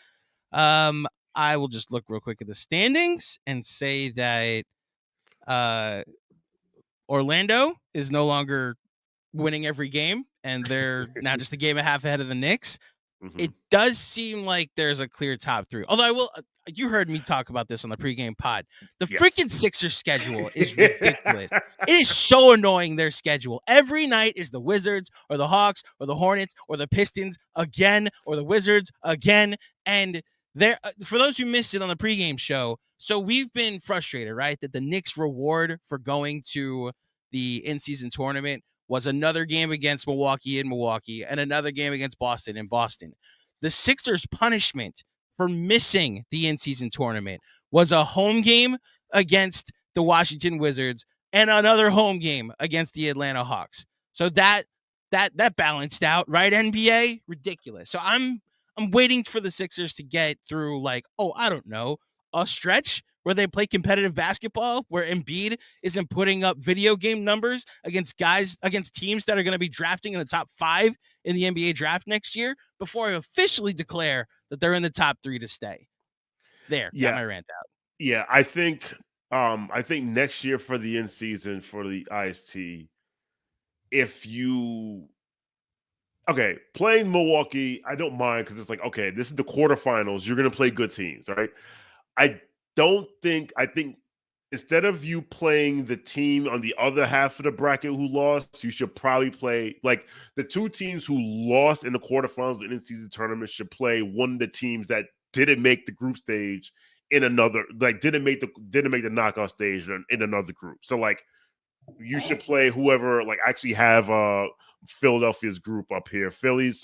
I will just look real quick at the standings and say that Orlando is no longer winning every game, and they're now just a game and a half ahead of the Knicks. It does seem like there's a clear top 3. Although you heard me talk about this on the pregame pod. The freaking Sixers schedule is ridiculous. It is so annoying, their schedule. Every night is the Wizards or the Hawks or the Hornets or the Pistons again or the Wizards again. And there, for those who missed it on the pregame show, so we've been frustrated, right, that the Knicks' reward for going to the in-season tournament was another game against Milwaukee in Milwaukee and another game against Boston in Boston. The Sixers' punishment for missing the in-season tournament was a home game against the Washington Wizards and another home game against the Atlanta Hawks. So that balanced out, right, NBA? Ridiculous. So I'm waiting for the Sixers to get through, like, I don't know, a stretch where they play competitive basketball, where Embiid isn't putting up video game numbers against teams that are going to be drafting in the top 5 in the NBA draft next year, before I officially declare that they're in the top 3 to stay. Got my rant out. Yeah, I think next year for the in season for the IST, playing Milwaukee, I don't mind, because it's like, okay, this is the quarterfinals. You're going to play good teams, right? I think instead of you playing the team on the other half of the bracket who lost, you should probably play, like, the 2 teams who lost in the quarterfinals of the in-season tournament should play one of the teams that didn't make the group stage in another, like, didn't make the knockout stage in another group. So, like, you should play whoever, like, actually have Philadelphia's group up here. Philly's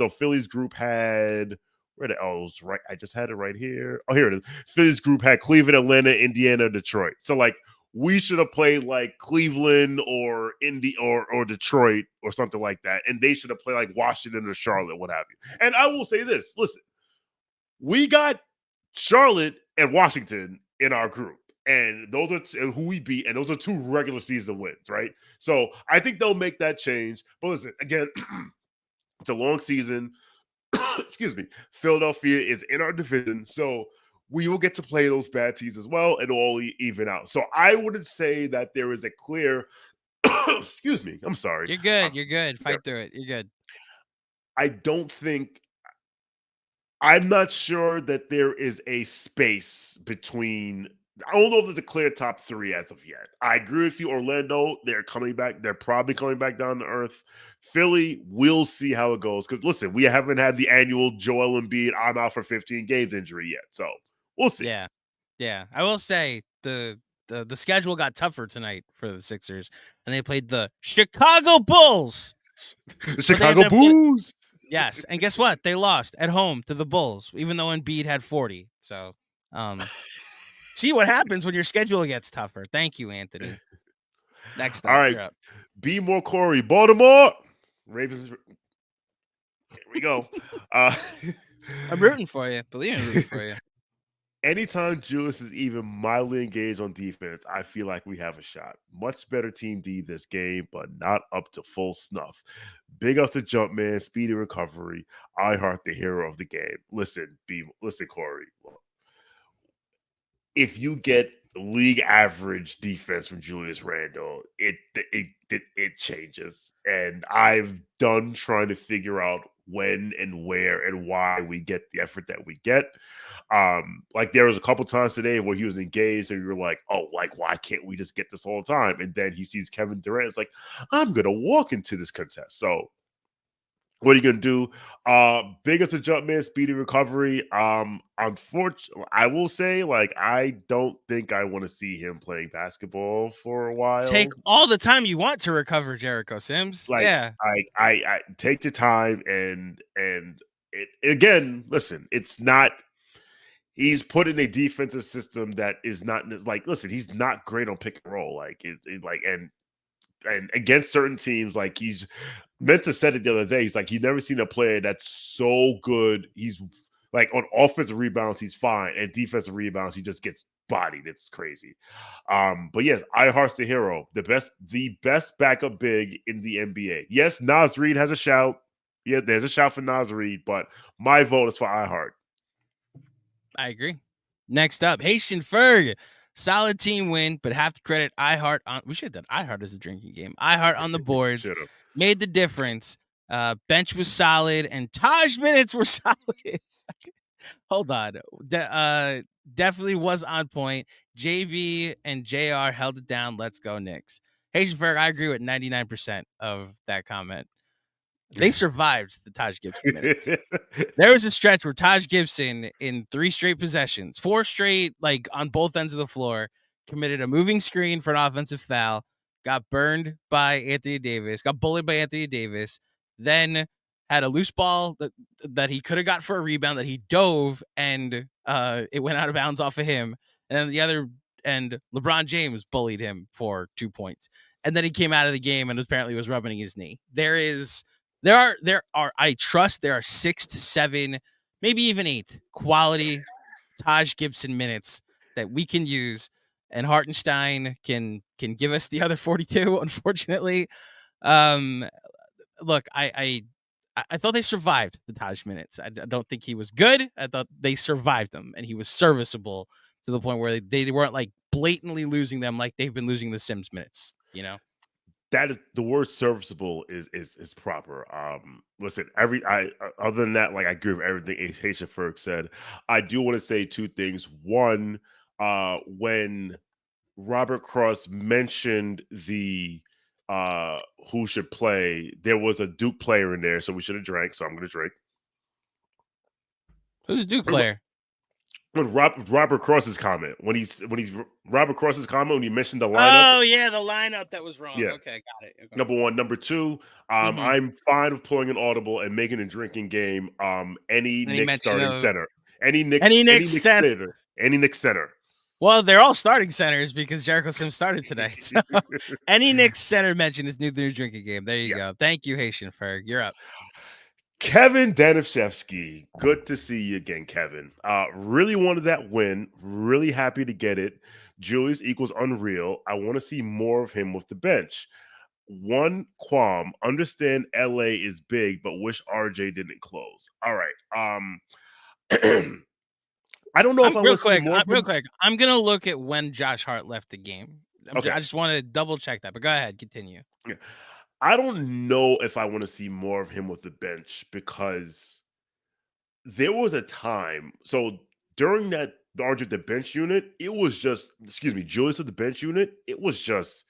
group had, right. I just had it right here. Oh, here it is. Philly's group had Cleveland, Atlanta, Indiana, Detroit. So, like, we should have played like Cleveland or Indy or Detroit or something like that, and they should have played like Washington or Charlotte, what have you. And I will say this: listen, we got Charlotte and Washington in our group, and those are who we beat, and those are 2 regular season wins, right? So I think they'll make that change. But listen, again, it's a long season. Excuse me. Philadelphia is in our division, so we will get to play those bad teams as well, and all even out. So I wouldn't say that there is a clear. Excuse me. I'm sorry. You're good. You're good. Fight through it. You're good. I'm not sure that there is a space between. I don't know if there's a clear top 3 as of yet. I agree with you, Orlando. They're coming back. They're probably coming back down to earth. Philly, we'll see how it goes. Because listen, we haven't had the annual Joel Embiid I'm out for 15 games injury yet. So we'll see. Yeah. I will say the schedule got tougher tonight for the Sixers, and they played the Chicago Bulls. The Chicago Bulls. Yes, and guess what? They lost at home to the Bulls, even though Embiid had 40. So, see what happens when your schedule gets tougher. Thank you, Anthony. Next up, all right, you're up. B. More Corey, Baltimore Ravens. Here we go. I'm rooting for you. Believe me, I'm rooting for you. Anytime Julius is even mildly engaged on defense, I feel like we have a shot. Much better team D this game, but not up to full snuff. Big up to Jumpman, speedy recovery. I heart the hero of the game. Listen, Corey. If you get league average defense from Julius Randle, it changes. And I've done trying to figure out when and where and why we get the effort that we get. Like there was a couple times today where he was engaged and you're like, oh, like why can't we just get this all the time? And then he sees Kevin Durant. It's like, I'm gonna walk into this contest. So what are you gonna do? Big up to Jumpman, speedy recovery. Unfortunately, I will say, like, I don't think I want to see him playing basketball for a while. Take all the time you want to recover, Jericho Sims. Like, Yeah. I take the time and it again. Listen, it's not. He's put in a defensive system that is not like. Listen, he's not great on pick and roll. Like and against certain teams, like he's meant to said it the other day. He's like, he's never seen a player that's so good. He's like on offensive rebounds, he's fine, and defensive rebounds, he just gets bodied. It's crazy. But yes, Ihart's the hero, the best backup big in the NBA. Yes, Naz Reid has a shout. Yeah, there's a shout for Naz Reid, but my vote is for Ihart. I agree. Next up, Haitian Ferg. Solid team win, but have to credit iHeart on. We should have done iHeart as a drinking game. iHeart on the boards made the difference. Bench was solid, and Taj minutes were solid. Hold on, definitely was on point. JB and JR held it down. Let's go Knicks. Haitian Ferg, I agree with 99% of that comment. They survived the Taj Gibson minutes. There was a stretch where Taj Gibson, in 3 straight possessions, 4 straight, like on both ends of the floor, committed a moving screen for an offensive foul, got burned by Anthony Davis, got bullied by Anthony Davis, then had a loose ball that he could have got for a rebound that he dove and it went out of bounds off of him. And then the other end, LeBron James bullied him for 2 points. And then he came out of the game and apparently was rubbing his knee. There are, I trust there are 6 to 7, maybe even 8 quality Taj Gibson minutes that we can use, and Hartenstein can give us the other 42. Unfortunately, look, I thought they survived the Taj minutes. I don't think he was good. I thought they survived them, and he was serviceable to the point where they weren't like blatantly losing them like they've been losing the Sims minutes. You know. That is the word serviceable is proper. Listen, other than that, like I agree with everything Haitian Ferg said. I do want to say 2 things. One, when Robert Cross mentioned the who should play, there was a Duke player in there, so we should have drank. So I'm going to drink. Who's a Duke player? When Robert Cross's comment, when Robert Cross's comment when he mentioned the lineup. Oh yeah, the lineup that was wrong. Yeah. Okay, got it. Okay. Number 1, number 2. I'm fine with pulling an audible and making a drinking game. Any Knicks starting center, any Knicks center. Well, they're all starting centers because Jericho Sims started tonight. So any Knicks center mentioned is new drinking game. There you go. Thank you, Haitian Ferg. You're up. Kevin Danishevsky, good to see you again, Kevin. Really wanted that win. Really happy to get it. Julius equals unreal. I want to see more of him with the bench. One qualm, understand LA is big, but wish RJ didn't close. All right. I don't know if I want to see more. Real quick, I'm gonna look at when Josh Hart left the game. I just want to double check that, but go ahead, continue. Yeah. I don't know if I want to see more of him with the bench because there was a time. So during that RJ the bench unit, it was just Julius with the bench unit. It was just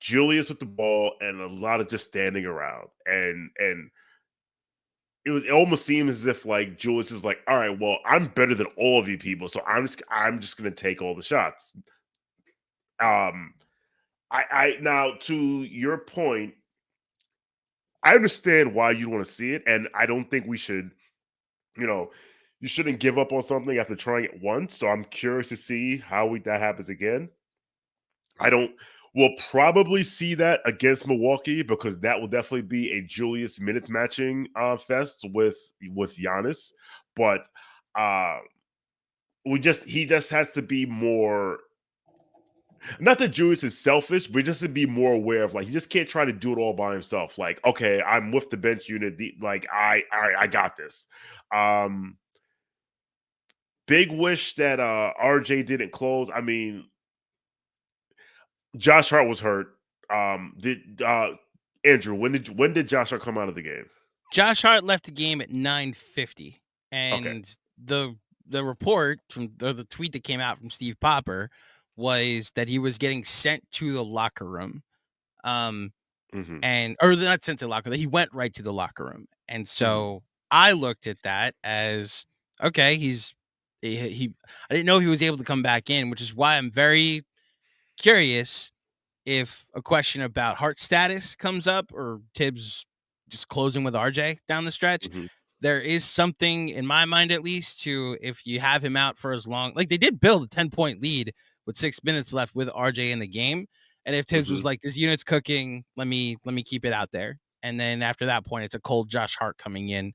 Julius with the ball and a lot of just standing around, and it almost seems as if like Julius is like, all right, well, I'm better than all of you people, so I'm just gonna take all the shots. I now to your point, I understand why you want to see it, and I don't think we should, you shouldn't give up on something after trying it once. So I'm curious to see how that happens again. We'll probably see that against Milwaukee because that will definitely be a Julius minutes matching fest with Giannis. but he just has to be more. Not that Julius is selfish, but just to be more aware of, like, he just can't try to do it all by himself. Like, okay, I'm with the bench unit. Like, I got this. Big wish that RJ didn't close. I mean, Josh Hart was hurt. Did Andrew, when did Josh Hart come out of the game? Josh Hart left the game at 9:50, Okay. and the report from the tweet that came out from Steve Popper was that he was getting sent to the locker room. And or not sent to the locker room, he went right to the locker room. And so I looked at that as, okay, he I didn't know he was able to come back in, which is why I'm very curious if a question about Hart status comes up or Tibbs just closing with RJ down the stretch. There is something in my mind, at least, to if you have him out for as long, like they did build a 10-point lead with 6 minutes left with RJ in the game. And if Tibbs was like, this unit's cooking, let me keep it out there. And then after that point, it's a cold Josh Hart coming in.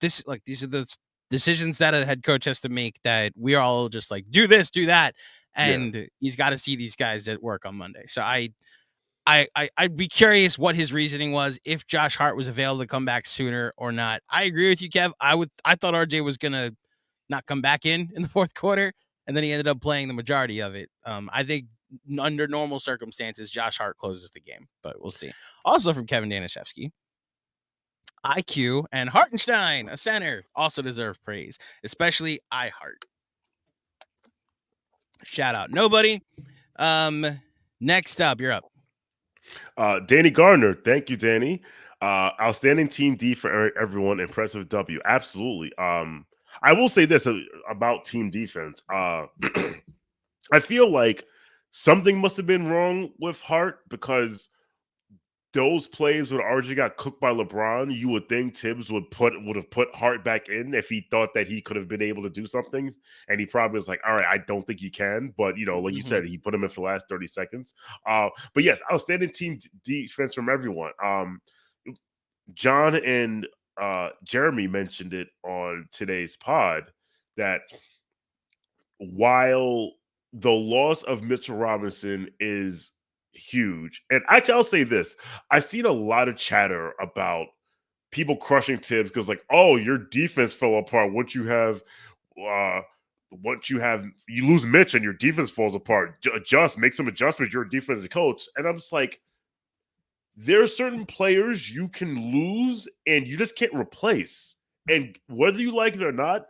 These are the decisions that a head coach has to make, that we are all just like, do this, do that. And he's got to see these guys at work on Monday. So I'd be curious what his reasoning was, if Josh Hart was available to come back sooner or not. I agree with you, Kev. I thought RJ was gonna not come back in the fourth quarter, and then he ended up playing the majority of it. I think under normal circumstances, Josh Hart closes the game, but we'll see. Also from Kevin Danishevsky, IQ and Hartenstein, a center, also deserve praise, especially iHeart. Shout out nobody. Next up, you're up. Danny Gardner, thank you, Danny. Outstanding team D for everyone. Impressive W. Absolutely. I will say this about team defense. I feel like something must have been wrong with Hart, because those plays when RJ got cooked by LeBron, you would think Tibbs would have put Hart back in if he thought that he could have been able to do something. And he probably was like, all right, I don't think he can. But, like you said, he put him in for the last 30 seconds. But yes, outstanding team defense from everyone. John and Jeremy mentioned it on today's pod that while the loss of Mitchell Robinson is huge, and actually I'll say this, I've seen a lot of chatter about people crushing Tibbs because, like, oh, your defense fell apart once you lose Mitch and your defense falls apart. Make some adjustments. You're a defensive coach. And I'm just like, there are certain players you can lose and you just can't replace. And whether you like it or not,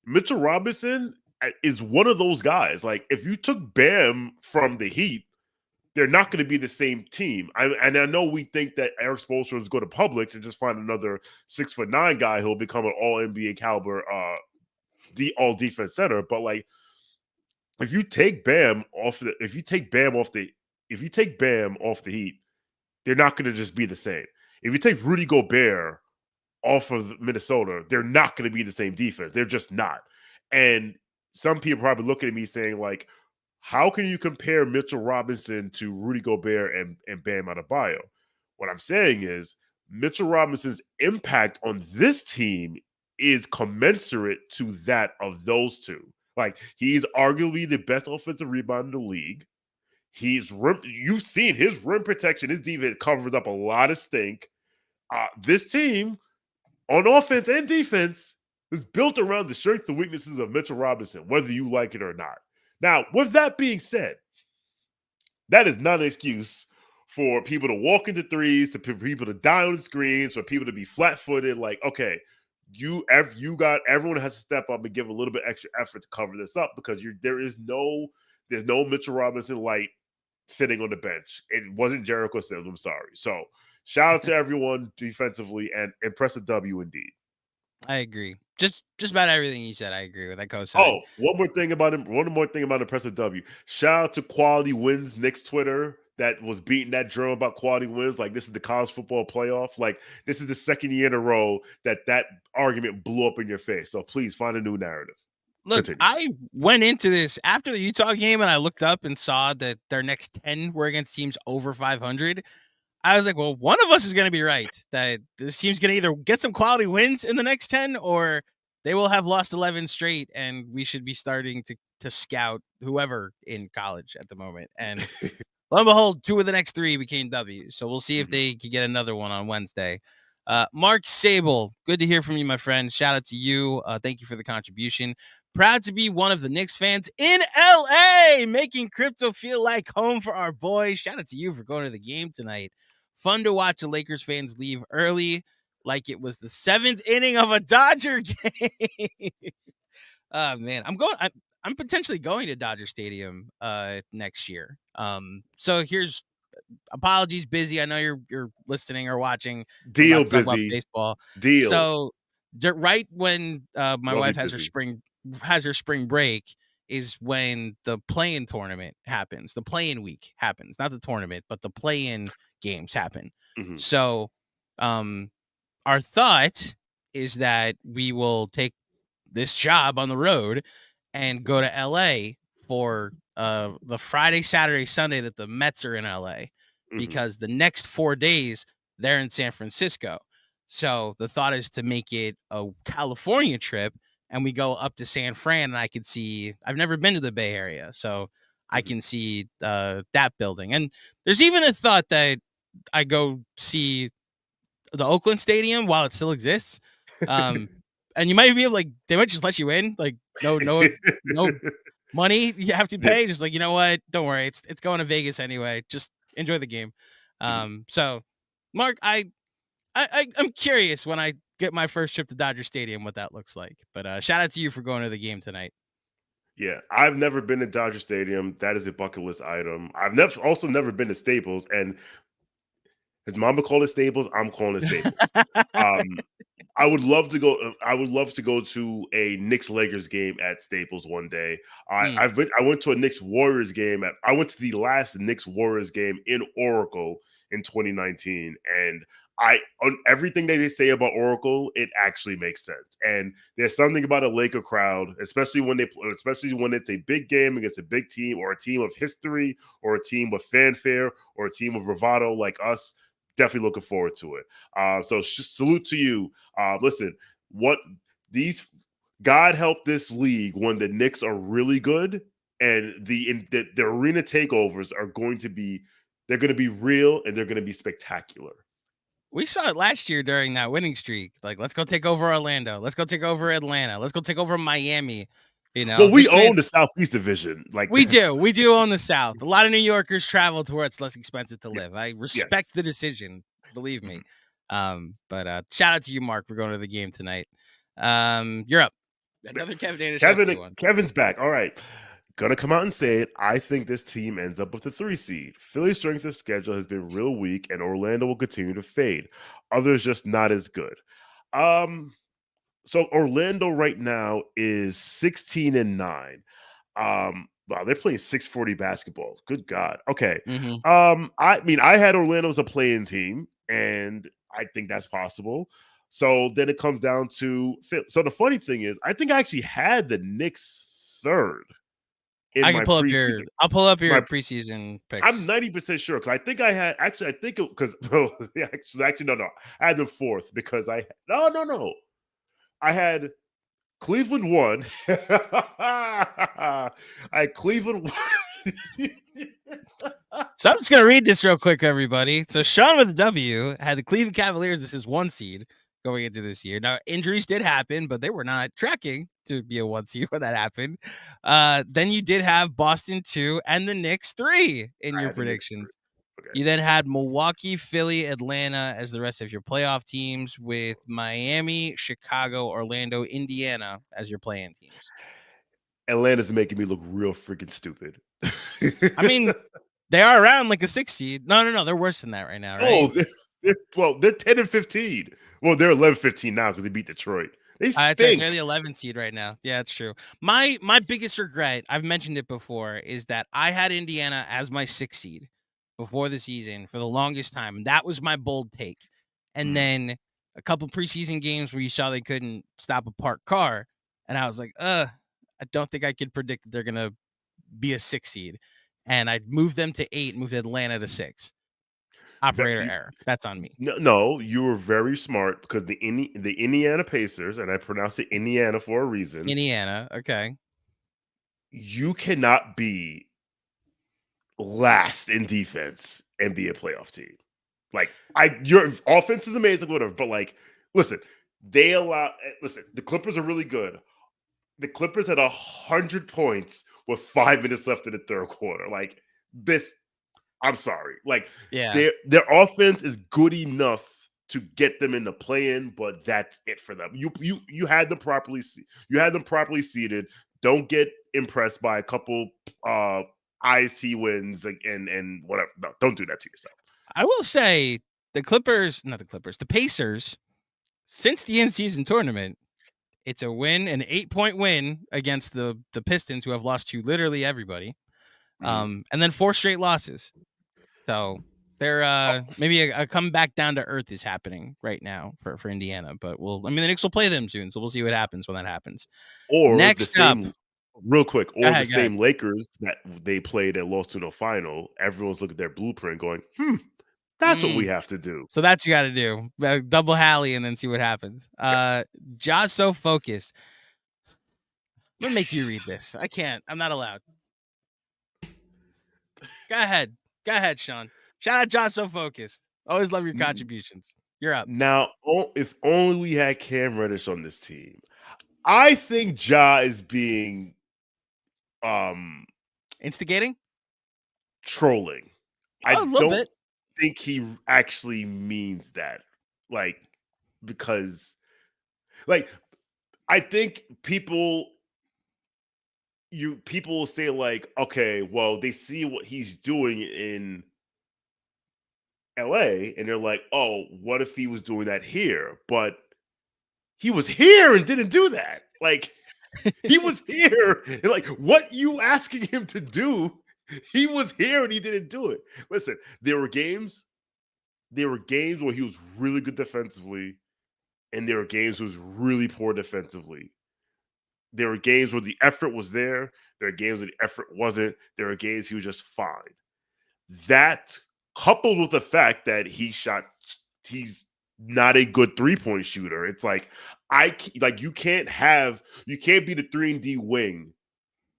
Mitchell Robinson is one of those guys. Like, if you took Bam from the Heat, they're not going to be the same team. And I know we think that Eric Spoelstra is going to Publix and just find another 6'9" guy who'll become an all NBA caliber all defense center. But like, if you take Bam off the Heat, they're not going to just be the same. If you take Rudy Gobert off of Minnesota, they're not going to be the same defense. They're just not. And some people probably looking at me saying, like, how can you compare Mitchell Robinson to Rudy Gobert and Bam Adebayo? What I'm saying is Mitchell Robinson's impact on this team is commensurate to that of those two. Like, he's arguably the best offensive rebounder in the league. You've seen his rim protection. His defense covered up a lot of stink. This team, on offense and defense, is built around the strengths and weaknesses of Mitchell Robinson, whether you like it or not. Now, with that being said, that is not an excuse for people to walk into threes, for people to die on the screens, for people to be flat-footed. Like, okay, everyone has to step up and give a little bit extra effort to cover this up, because there's no Mitchell Robinson light sitting on the bench. It wasn't Jericho Sims. I'm sorry. So shout out to everyone defensively, and impressive W indeed. I agree. Just about everything you said, I agree with. I co-sign. Oh, one more thing about impressive W. Shout out to Quality Wins Knicks Twitter that was beating that drum about quality wins. Like, this is the college football playoff. Like, this is the second year in a row that argument blew up in your face. So please find a new narrative. Look, continue. I went into this after the Utah game and I looked up and saw that their next 10 were against teams over 500. I was like, well, one of us is going to be right, that this team's going to either get some quality wins in the next 10 or they will have lost 11 straight, and we should be starting to scout whoever in college at the moment. And lo and behold, 2 of the next 3 became W's. So we'll see if they can get another one on Wednesday. Mark Sable, good to hear from you, my friend. Shout out to you. Thank you for the contribution. Proud to be one of the Knicks fans in LA, making crypto feel like home for our boys. Shout out to you for going to the game tonight. Fun to watch the Lakers fans leave early like it was the 7th inning of a Dodger game. Oh man, I'm potentially going to Dodger Stadium next year. So here's apologies, busy. I know you're listening or watching. I'm Deal about to talk about busy. baseball. Deal. So right when my wife has her spring break is when the play-in tournament happens. The play-in week happens, not the tournament, but the play-in games happen. So our thought is that we will take this job on the road and go to LA for the Friday, Saturday, Sunday that the Mets are in LA, because the next 4 days they're in San Francisco. So the thought is to make it a California trip, and we go up to San Fran, and I've never been to the Bay Area, so I can see that building. And there's even a thought that I go see the Oakland Stadium while it still exists. And you might be able, like, they might just let you in, like, no money you have to pay. Just like, you know what? Don't worry. It's going to Vegas anyway. Just enjoy the game. So Mark, I'm curious when I get my first trip to Dodger Stadium, what that looks like. But shout out to you for going to the game tonight. Yeah, I've never been to Dodger Stadium. That is a bucket list item. I've also never been to Staples, and his mama called it Staples. I'm calling it Staples. I would love to go. I would love to go to a Knicks Lakers game at Staples one day. I went to a Knicks Warriors game. I went to the last Knicks Warriors game in Oracle in 2019, and on everything that they say about Oracle, it actually makes sense. And there's something about a Laker crowd, especially when it's a big game against a big team, or a team of history, or a team with fanfare, or a team of bravado like us. Definitely looking forward to it. So salute to you. Listen, God help this league when the Knicks are really good, and the arena takeovers are going to be real, and they're going to be spectacular. We saw it last year during that winning streak. Like, let's go take over Orlando. Let's go take over Atlanta. Let's go take over Miami. You know, well, we own the Southeast Division. Like, we do own the South. A lot of New Yorkers travel to where it's less expensive to live. I respect the decision, believe me. But shout out to you, Mark, for going to the game tonight. You're up. Another Kevin's back. All right. Gonna come out and say it. I think this team ends up with the 3 seed. Philly's strength of schedule has been real weak, and Orlando will continue to fade. Others just not as good. So Orlando right now is 16-9. Wow, they're playing 640 basketball. Good God. Okay. I mean, I had Orlando as a playing team, and I think that's possible. So then it comes down to so the funny thing is, I think I actually had the Knicks 3rd. I'll pull up your preseason picks. I'm 90% sure, because I think I had I had them 4th because I had Cleveland 1. I had Cleveland 1. So I'm just gonna read this real quick, everybody. So Sean with the W had the Cleveland Cavaliers as his 1 seed going into this year. Now, injuries did happen, but they were not tracking to be a 1 seed when that happened. Then you did have Boston 2 and the Knicks 3 in your predictions. Okay. You then had Milwaukee, Philly, Atlanta as the rest of your playoff teams, with Miami, Chicago, Orlando, Indiana as your play-in teams. Atlanta's making me look real freaking stupid. I mean, they are around like a 6 seed. No, they're worse than that right now, right? Oh, they're 10-15. Well, they're 11-15 now because they beat Detroit. They stink. They're the 11th seed right now. Yeah, it's true. My biggest regret, I've mentioned it before, is that I had Indiana as my 6 seed before the season for the longest time. And that was my bold take. And then a couple preseason games where you saw they couldn't stop a parked car. And I was like, I don't think I could predict that they're going to be a 6 seed. And I'd move them to 8, moved Atlanta to 6. Operator error. That's on me. No, you were very smart because the Indiana Pacers, and I pronounced it Indiana for a reason. Indiana. Okay. You cannot be last in defense and be a playoff team. Like your offense is amazing, whatever. But like, listen, the Clippers are really good. The Clippers had 100 points with 5 minutes left in the third quarter. Like this, I'm sorry. Like their offense is good enough to get them in the play-in, but that's it for them. You had them properly. You had them properly seated. Don't get impressed by a couple IC wins and whatever. No, don't do that to yourself. I will say the Pacers, since the in-season tournament, it's a win, an 8-point win against the Pistons, who have lost to literally everybody, and then 4 straight losses. So they're maybe a comeback down to earth is happening right now for Indiana. But the Knicks will play them soon, so we'll see what happens when that happens. Or next up, real quick, or the same Lakers that they played and lost to the final. Everyone's looking at their blueprint, going, that's what we have to do. So that's you got to do. Double Hallie and then see what happens. Ja's so focused. I'm going to make you read this. I can't. I'm not allowed. Go ahead. Go ahead, Sean. Shout out Ja So Focused. Always love your contributions. You're up. Now, if only we had Cam Reddish on this team. I think Ja is being instigating? Trolling. I don't think he actually means that. Like, because like I think people will say like, okay, well, they see what he's doing in LA and they're like, oh, what if he was doing that here? But he was here and didn't do that. Like he was here. And like, what you asking him to do? He was here and he didn't do it. Listen, there were games where he was really good defensively, and there were games where he was really poor defensively. There were games where the effort was there. There are games where the effort wasn't. There are games he was just fine. That, coupled with the fact that he's not a good 3-point shooter. It's like you can't be the 3-and-D wing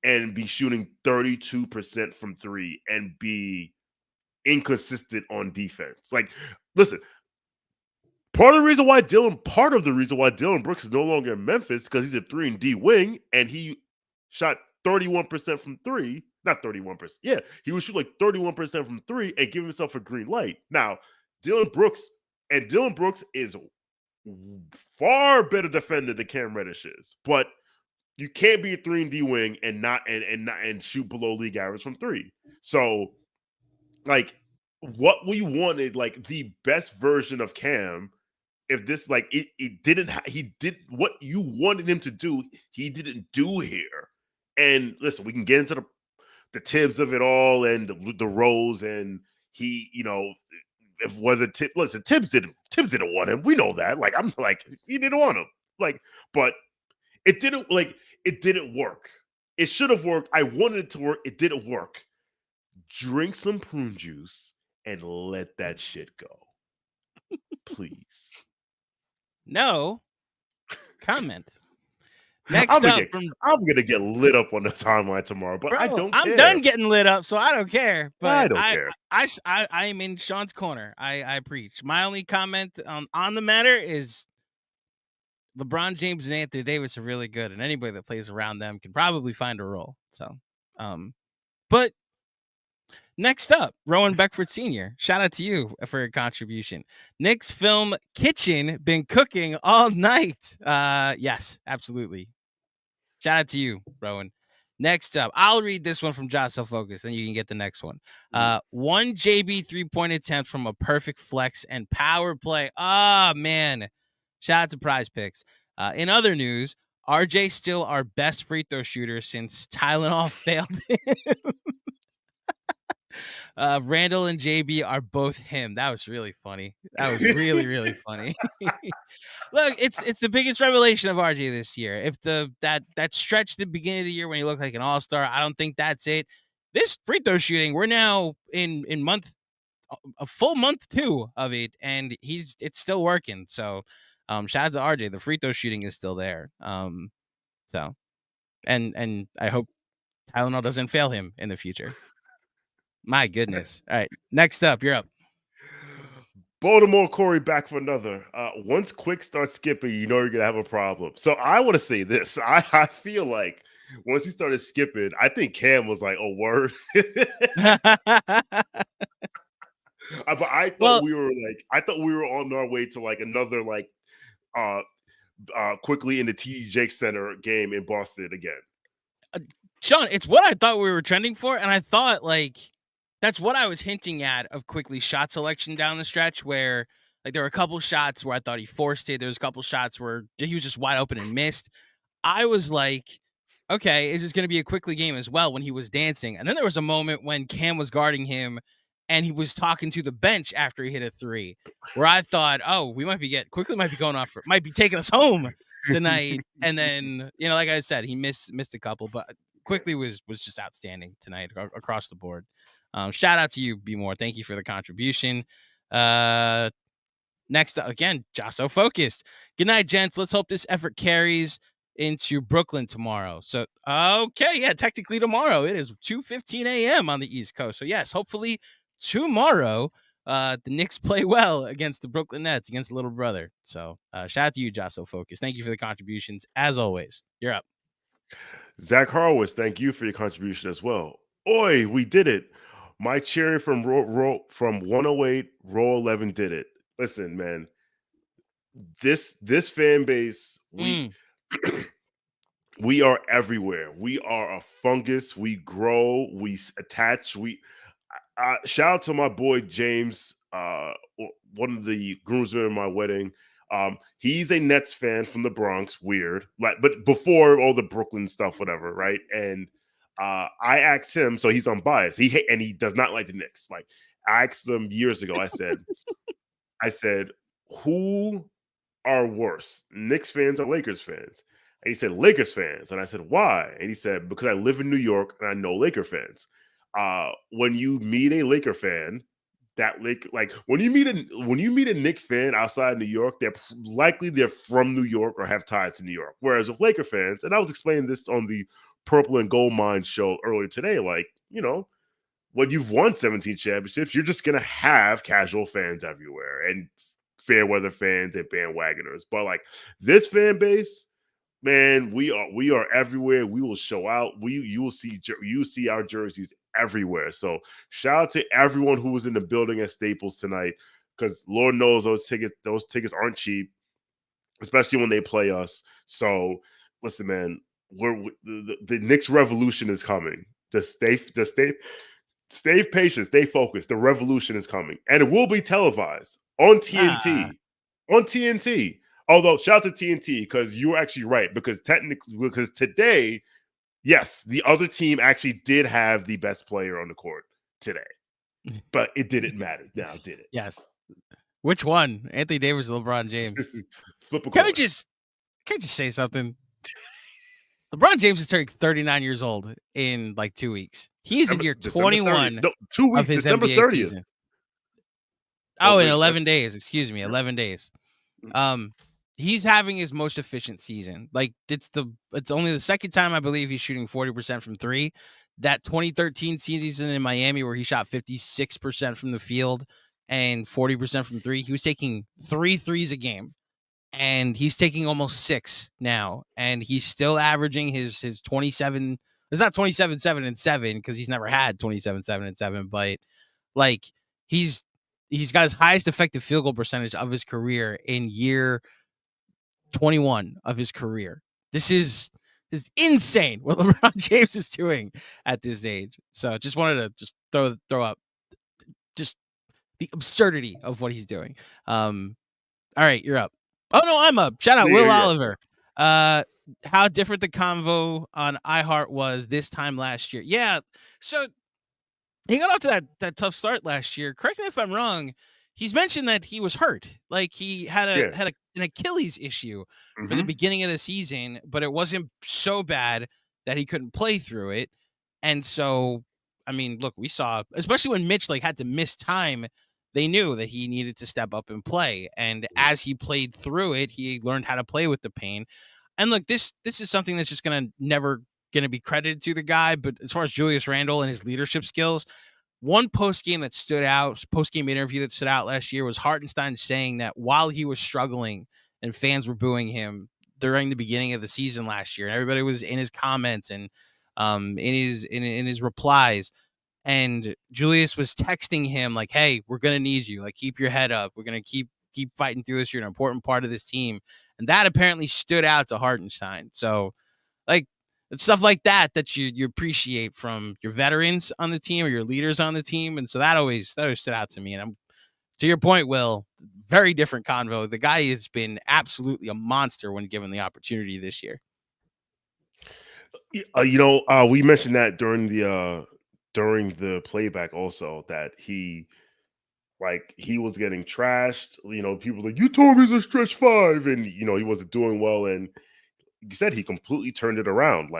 and be shooting 32% from 3 and be inconsistent on defense. Like, listen, part of the reason why Dillon Brooks is no longer in Memphis because he's a 3-and-D wing and he shot 31% from 3. Not 31%. Yeah, he would shoot like 31% from 3 and give himself a green light. Now, Dillon Brooks is far better defender than Cam Reddish is, but you can't be a 3-and-D wing and shoot below league average from 3. So, like, what we wanted, like the best version of Cam, if this like he did what you wanted him to do, he didn't do here. And listen, we can get into the Tibbs of it all and the roles, and he, if whether Tibbs didn't want him. We know that. Like, I'm like, he didn't want him. Like, but it didn't work. It should have worked. I wanted it to work. It didn't work. Drink some prune juice and let that shit go. Please. No comment. Next I'm gonna get lit up on the timeline tomorrow, but I don't care. I'm done getting lit up, so I don't care. But I don't care. I am in Sean's corner. I preach. My only comment on the matter is LeBron James and Anthony Davis are really good, and anybody that plays around them can probably find a role. So, but next up, Rowan Beckford Sr. Shout out to you for your contribution. Knicks Film Kitchen been cooking all night. Yes, absolutely. Shout out to you, Rowan. Next up, I'll read this one from Josh So Focus, and you can get the next one. One JB 3-point attempt from a perfect flex and power play. Oh, man. Shout out to Prize Picks. In other news, RJ still our best free throw shooter since Tylenol failed him. Randle and JB are both him. That was really funny. That was really, really funny. Look, it's the biggest revelation of RJ this year. If that stretch at the beginning of the year when he looked like an all-star, I don't think that's it. This free throw shooting, we're now in month a full month too of it, and it's still working. So, shout out to RJ. The free throw shooting is still there. So, and I hope Tylenol doesn't fail him in the future. My goodness. All right, next up, you're up. Baltimore Corey back for another. Once Quick starts skipping, you know you're gonna have a problem. So I want to say this. I feel like once he started skipping, I think Cam was like, "Oh, word." But I thought Well, we were on our way to like another like uh quickly in the TD Jake Center game in Boston again. Sean, it's what I thought we were trending for, and I thought like that's what I was hinting at of quickly shot selection down the stretch, where like there were a couple shots where I thought he forced it. There was a couple shots where he was just wide open and missed. I was like, okay, is this going to be a quickly game as well when he was dancing? And then there was a moment when Cam was guarding him and he was talking to the bench after he hit a three, where I thought, oh, we might be quickly might be going off might be taking us home tonight. And then, like I said, he missed a couple, but quickly was just outstanding tonight across the board. Shout out to you, B More. Thank you for the contribution. Next up, again, Josso focused. Good night, gents. Let's hope this effort carries into Brooklyn tomorrow. So, okay, yeah, technically tomorrow. It is 2:15 a.m. on the East Coast. So, yes, hopefully tomorrow the Knicks play well against the Brooklyn Nets, against the little brother. So, shout out to you, Josso Focus. Thank you for the contributions. As always, you're up. Zach Horowitz, thank you for your contribution as well. Oi, we did it. My cheering from from 108, row 11 did it. Listen, man, this fan base, we we are everywhere. We are a fungus. We grow. We attach. Shout out to my boy James, one of the groomsmen of my wedding. He's a Nets fan from the Bronx. Weird, but before all the Brooklyn stuff, whatever, right? And I asked him, so he's unbiased. He does not like the Knicks. Like I asked him years ago. I said, who are worse, Knicks fans or Lakers fans? And he said, Lakers fans. And I said, why? And he said, because I live in New York and I know Laker fans. When you meet a Laker fan, when you meet a Knicks fan outside New York, they're from New York or have ties to New York. Whereas with Laker fans, and I was explaining this on the Purple and Gold Mine show earlier today, when you've won 17 championships, you're just gonna have casual fans everywhere and fair weather fans and bandwagoners. But like this fan base, man, we are everywhere. We will show out. You will see our jerseys everywhere. So shout out to everyone who was in the building at Staples tonight, because Lord knows those tickets aren't cheap, especially when they play us. So listen, man, the Knicks revolution is coming. Just stay patient, stay focused. The revolution is coming, and it will be televised on TNT. On TNT. Although, shout out to TNT, because you're actually right. Because today, yes, the other team actually did have the best player on the court today, but it didn't matter. Now, did it? Yes. Which one? Anthony Davis or LeBron James? Flip a coin. Can I just say something? LeBron James is turning 39 years old in like 2 weeks. He's in year 21 2 weeks, of his December NBA 30th. season. In 11 days. Excuse me, 11 days. He's having his most efficient season. Like it's only the second time I believe he's shooting 40% from three. That 2013 season in Miami where he shot 56% from the field and 40% from three, he was taking 3 threes a game. And he's taking almost 6 now, and he's still averaging his 27. It's not 27, 7, and 7 because he's never had 27, 7, and 7. But like he's got his highest effective field goal percentage of his career in year 21 of his career. This is insane what LeBron James is doing at this age. So just wanted to just throw up just the absurdity of what he's doing. All right, you're up. Oh no, I'm up. Shout out Will Oliver. How different the convo on iHeart was this time last year. Yeah, so he got off to that tough start last year. Correct me if I'm wrong. He's mentioned that he was hurt, like he had an Achilles issue for the beginning of the season, but it wasn't so bad that he couldn't play through it. And so, I mean, look, we saw, especially when Mitch like had to miss time, they knew that he needed to step up and play. And as he played through it, he learned how to play with the pain. And look, this is something that's just never gonna be credited to the guy. But as far as Julius Randle and his leadership skills, one post game interview that stood out last year was Hartenstein saying that while he was struggling and fans were booing him during the beginning of the season last year, and everybody was in his comments and in his replies, and Julius was texting him like, "Hey, we're gonna need you. Like, keep your head up. We're gonna keep fighting through this. You're an important part of this team." And that apparently stood out to Hartenstein. So, like, it's stuff like that you appreciate from your veterans on the team or your leaders on the team. And so that always stood out to me. And I'm, to your point, Will, very different convo. The guy has been absolutely a monster when given the opportunity this year. We mentioned that during the playback also, that he was getting trashed. People were like, you told me he's a stretch five, and he wasn't doing well. And you said he completely turned it around.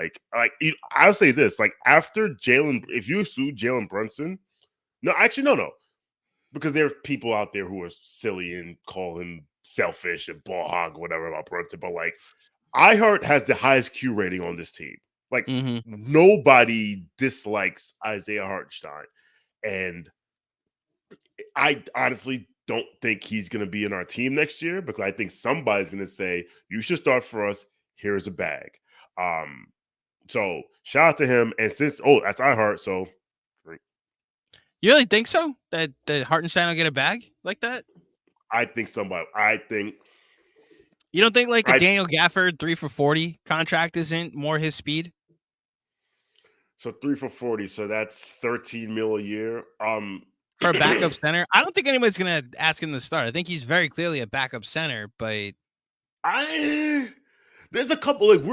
I'll say this: like, after Jalen, if you exclude Jalen Brunson, no, because there are people out there who are silly and call him selfish and ball hog, whatever about Brunson. But like, iHeart has the highest Q rating on this team. Like, nobody dislikes Isaiah Hartenstein, and I honestly don't think he's going to be in our team next year, because I think somebody's going to say, you should start for us. Here's a bag. So shout out to him. And since, that's iHeart. So you really think so? That Hartenstein will get a bag like that? I think you don't think like a Daniel Gafford 3 for $40 contract isn't more his speed? So 3 for $40. So that's $13 million a year. For a backup center, I don't think anybody's gonna ask him to start. I think he's very clearly a backup center, but there's a couple, like,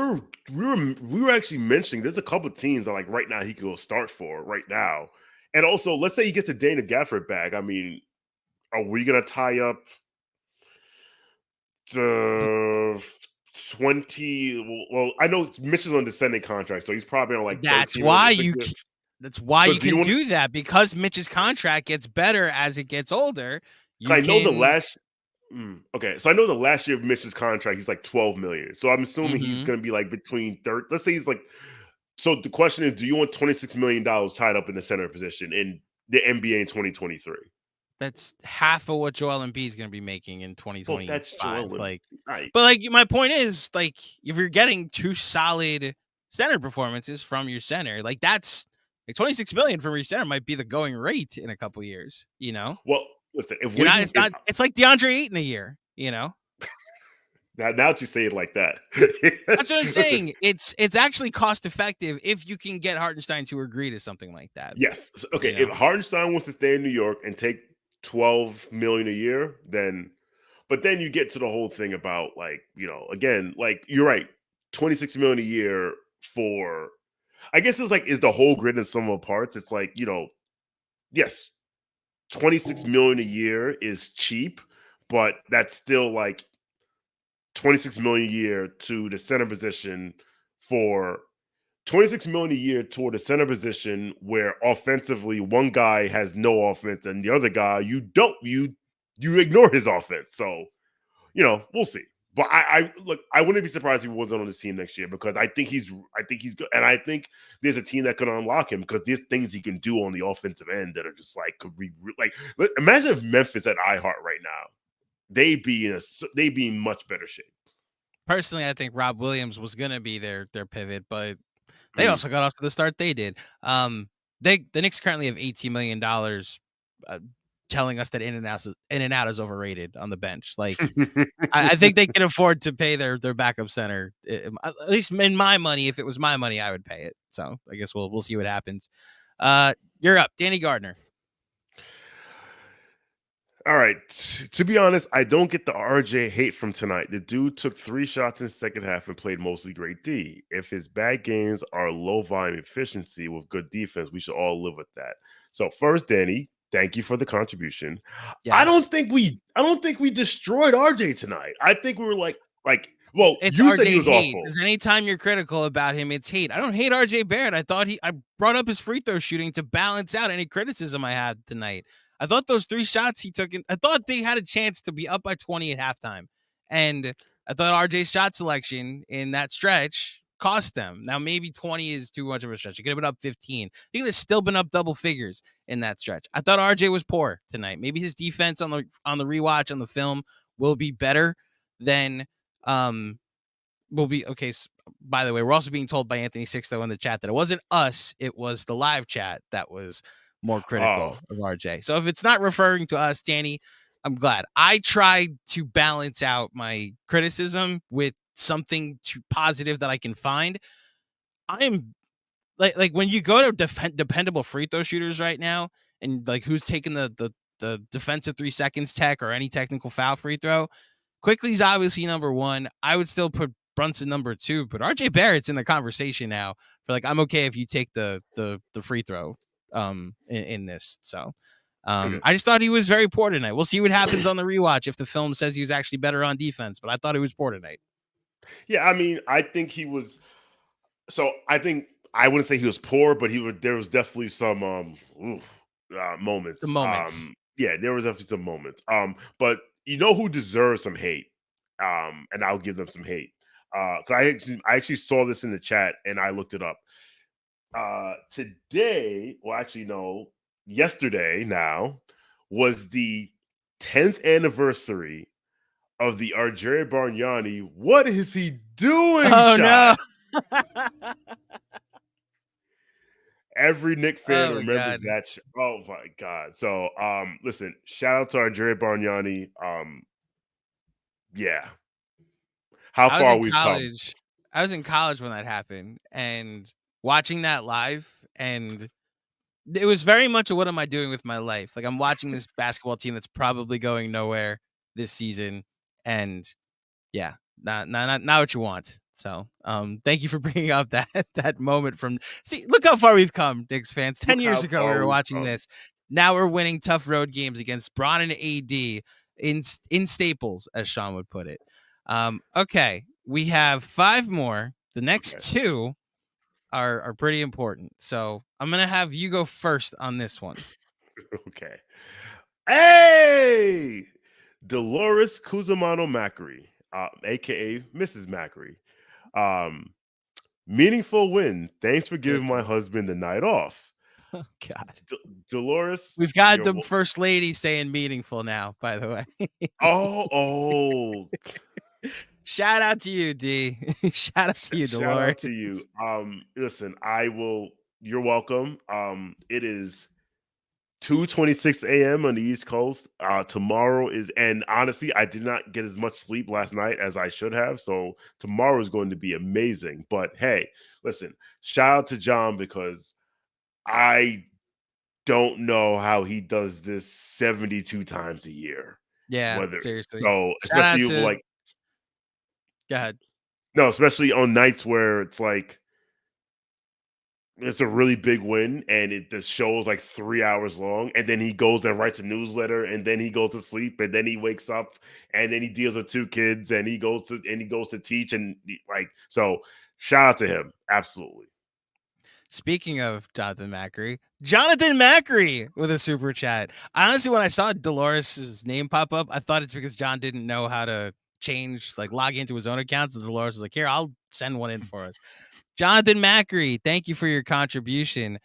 we were actually mentioning there's a couple teams that, like, right now he could go start for right now. And also, let's say he gets the Dana Gafford bag. I mean, are we gonna tie up the 20? Well, I know Mitch is on descending contract, so he's probably on like 13. That's why you can do that, because Mitch's contract gets better as it gets older. I know the last year of Mitch's contract, he's like $12 million. So I'm assuming he's going to be like between 30. Let's say he's like. So the question is, do you want $26 million tied up in the center position in the NBA in 2023? That's half of what Joel Embiid is going to be making in 2025. That's Joel Embiid, right. But like, my point is, like, if you're getting two solid center performances from your center, like, that's like $26 million from your center might be the going rate in a couple of years. Well, listen, it's like DeAndre Ayton a year. Now that you say it like that, that's what I'm saying. It's actually cost effective if you can get Hartenstein to agree to something like that. Yes. Okay. If Hartenstein wants to stay in New York and take $12 million a year, then you get to the whole thing about, like, again, like, you're right, $26 million a year for, I guess it's like, is the whole grid and sum of parts. It's like, yes, $26 million a year is cheap, but that's still like $26 million a year to the center position for $26 million a year toward the center position, where offensively one guy has no offense and the other guy you ignore his offense. So, we'll see. But I wouldn't be surprised if he wasn't on this team next year, because I think he's good, and I think there's a team that could unlock him, because there's things he can do on the offensive end that are just like, imagine if Memphis at iHeart right now, they'd be in much better shape. Personally, I think Rob Williams was gonna be their pivot, but they also got off to the start they did. The Knicks currently have $18 million, telling us that in and out is overrated on the bench. Like, I think they can afford to pay their backup center. At least in my money, if it was my money, I would pay it. So I guess we'll see what happens. You're up, Danny Gardner. All right. To be honest, I don't get the RJ hate from tonight. The dude took 3 shots in the second half and played mostly great D. If his bad games are low volume efficiency with good defense, we should all live with that. So first, Danny, thank you for the contribution. Yes. I don't think we destroyed RJ tonight. I think we were like Well, It's you said he RJ was hate, awful. because anytime you're critical about him, it's hate. I don't hate RJ Barrett. I brought up his free throw shooting to balance out any criticism I had tonight. I thought those 3 shots he took I thought they had a chance to be up by 20 at halftime. And I thought RJ's shot selection in that stretch cost them. Now, maybe 20 is too much of a stretch. He could have been up 15. He could have still been up double figures in that stretch. I thought RJ was poor tonight. Maybe his defense on the rewatch on the film will be better than will be okay. By the way, we're also being told by Anthony Sixto in the chat that it wasn't us, it was the live chat that was more critical of RJ. So if it's not referring to us, Danny, I'm glad. I tried to balance out my criticism with something too positive that I can find. I'm like when you go to dependable free throw shooters right now, and like who's taking the defensive 3 seconds tech or any technical foul free throw. Quickly's obviously number 1. I would still put Brunson number 2, but RJ Barrett's in the conversation now for like, I'm okay if you take the free throw in this. So Okay. I just thought he was very poor tonight. We'll see what happens on the rewatch if the film says he was actually better on defense, but I thought he was poor tonight. Yeah, I mean, I think he was. So I think I wouldn't say he was poor, but he was. There was definitely some moments. The moments. Yeah, there was definitely some moments. But you know who deserves some hate? And I'll give them some hate. Because I actually saw this in the chat and I looked it up. Today, well, actually, no, yesterday now was the 10th anniversary of the Arjere Bargnani. What is he doing? Oh shot. no. Every Knicks fan remembers God. that. Oh my God. So, listen, shout out to Arjere Bargnani. Yeah. How far we've come. I was in college when that happened and watching that live, and it was very much a what am I doing with my life? Like, I'm watching this basketball team that's probably going nowhere this season, and yeah, not what you want. So, thank you for bringing up that moment from. See, look how far we've come, Knicks fans. 10 Look years how ago, we far were we've watching come. this. Now we're winning tough road games against Bron and AD in Staples, as Sean would put it. Okay, we have 5 more. The next 2 are pretty important. So I'm gonna have you go first on this one. Okay. Hey, Dolores Cusimano Macri, aka Mrs. Macri. Meaningful win. Thanks for giving my husband the night off. Oh God, Dolores, we've got the first lady saying meaningful now. By the way. oh. Shout out to you, D. Shout out to you, Dolores. Shout out to you. Listen, I will. You're welcome. It is 2:26 a.m. on the East Coast. Tomorrow is, and honestly, I did not get as much sleep last night as I should have. So tomorrow is going to be amazing. But hey, listen, shout out to John because I don't know how he does this 72 times a year. Yeah, seriously. So especially like, go ahead. No, especially on nights where it's like it's a really big win and the show is like 3 hours long, and then he goes and writes a newsletter, and then he goes to sleep, and then he wakes up, and then he deals with 2 kids, and he goes to teach, and like, so shout out to him. Absolutely. Speaking of Jonathan Macri with a super chat. Honestly, when I saw Dolores' name pop up, I thought it's because John didn't know how to log into his own account. So Dolores was like, here, I'll send one in for us. Jonathan Macri, thank you for your contribution.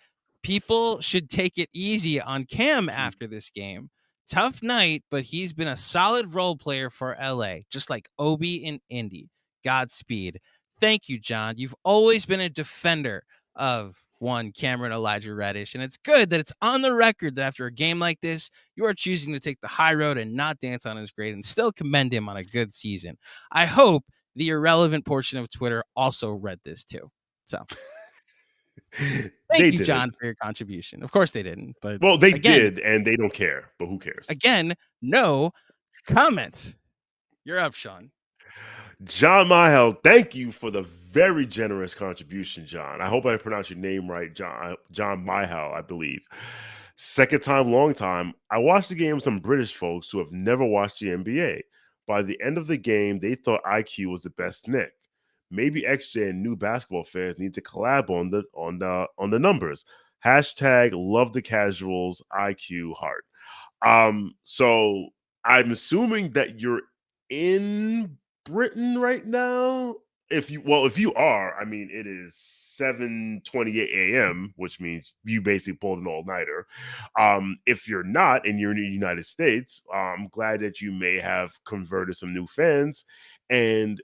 People should take it easy on Cam after this game. Tough night, but he's been a solid role player for LA, just like Obi in Indy. Godspeed. Thank you, John. You've always been a defender of one Cameron Elijah Reddish, and it's good that it's on the record that after a game like this, you are choosing to take the high road and not dance on his grave and still commend him on a good season. I hope the irrelevant portion of Twitter also read this too. So thank you, John, for your contribution. Of course they didn't, but well, they did, and they don't care, but who cares? Again, no comments. You're up, Sean. John Mihal, thank you for the very generous contribution, John. I hope I pronounced your name right, John Mihal, I believe. Second time, long time. I watched the game with some British folks who have never watched the NBA, By the end of the game, they thought IQ was the best Nick. Maybe XJ and new basketball fans need to collab on the numbers. Hashtag love the casuals IQ heart. So I'm assuming that you're in Britain right now. If you are, I mean, it is 7:28 a.m., which means you basically pulled an all-nighter. If you're not and you're in the United States, I'm glad that you may have converted some new fans, and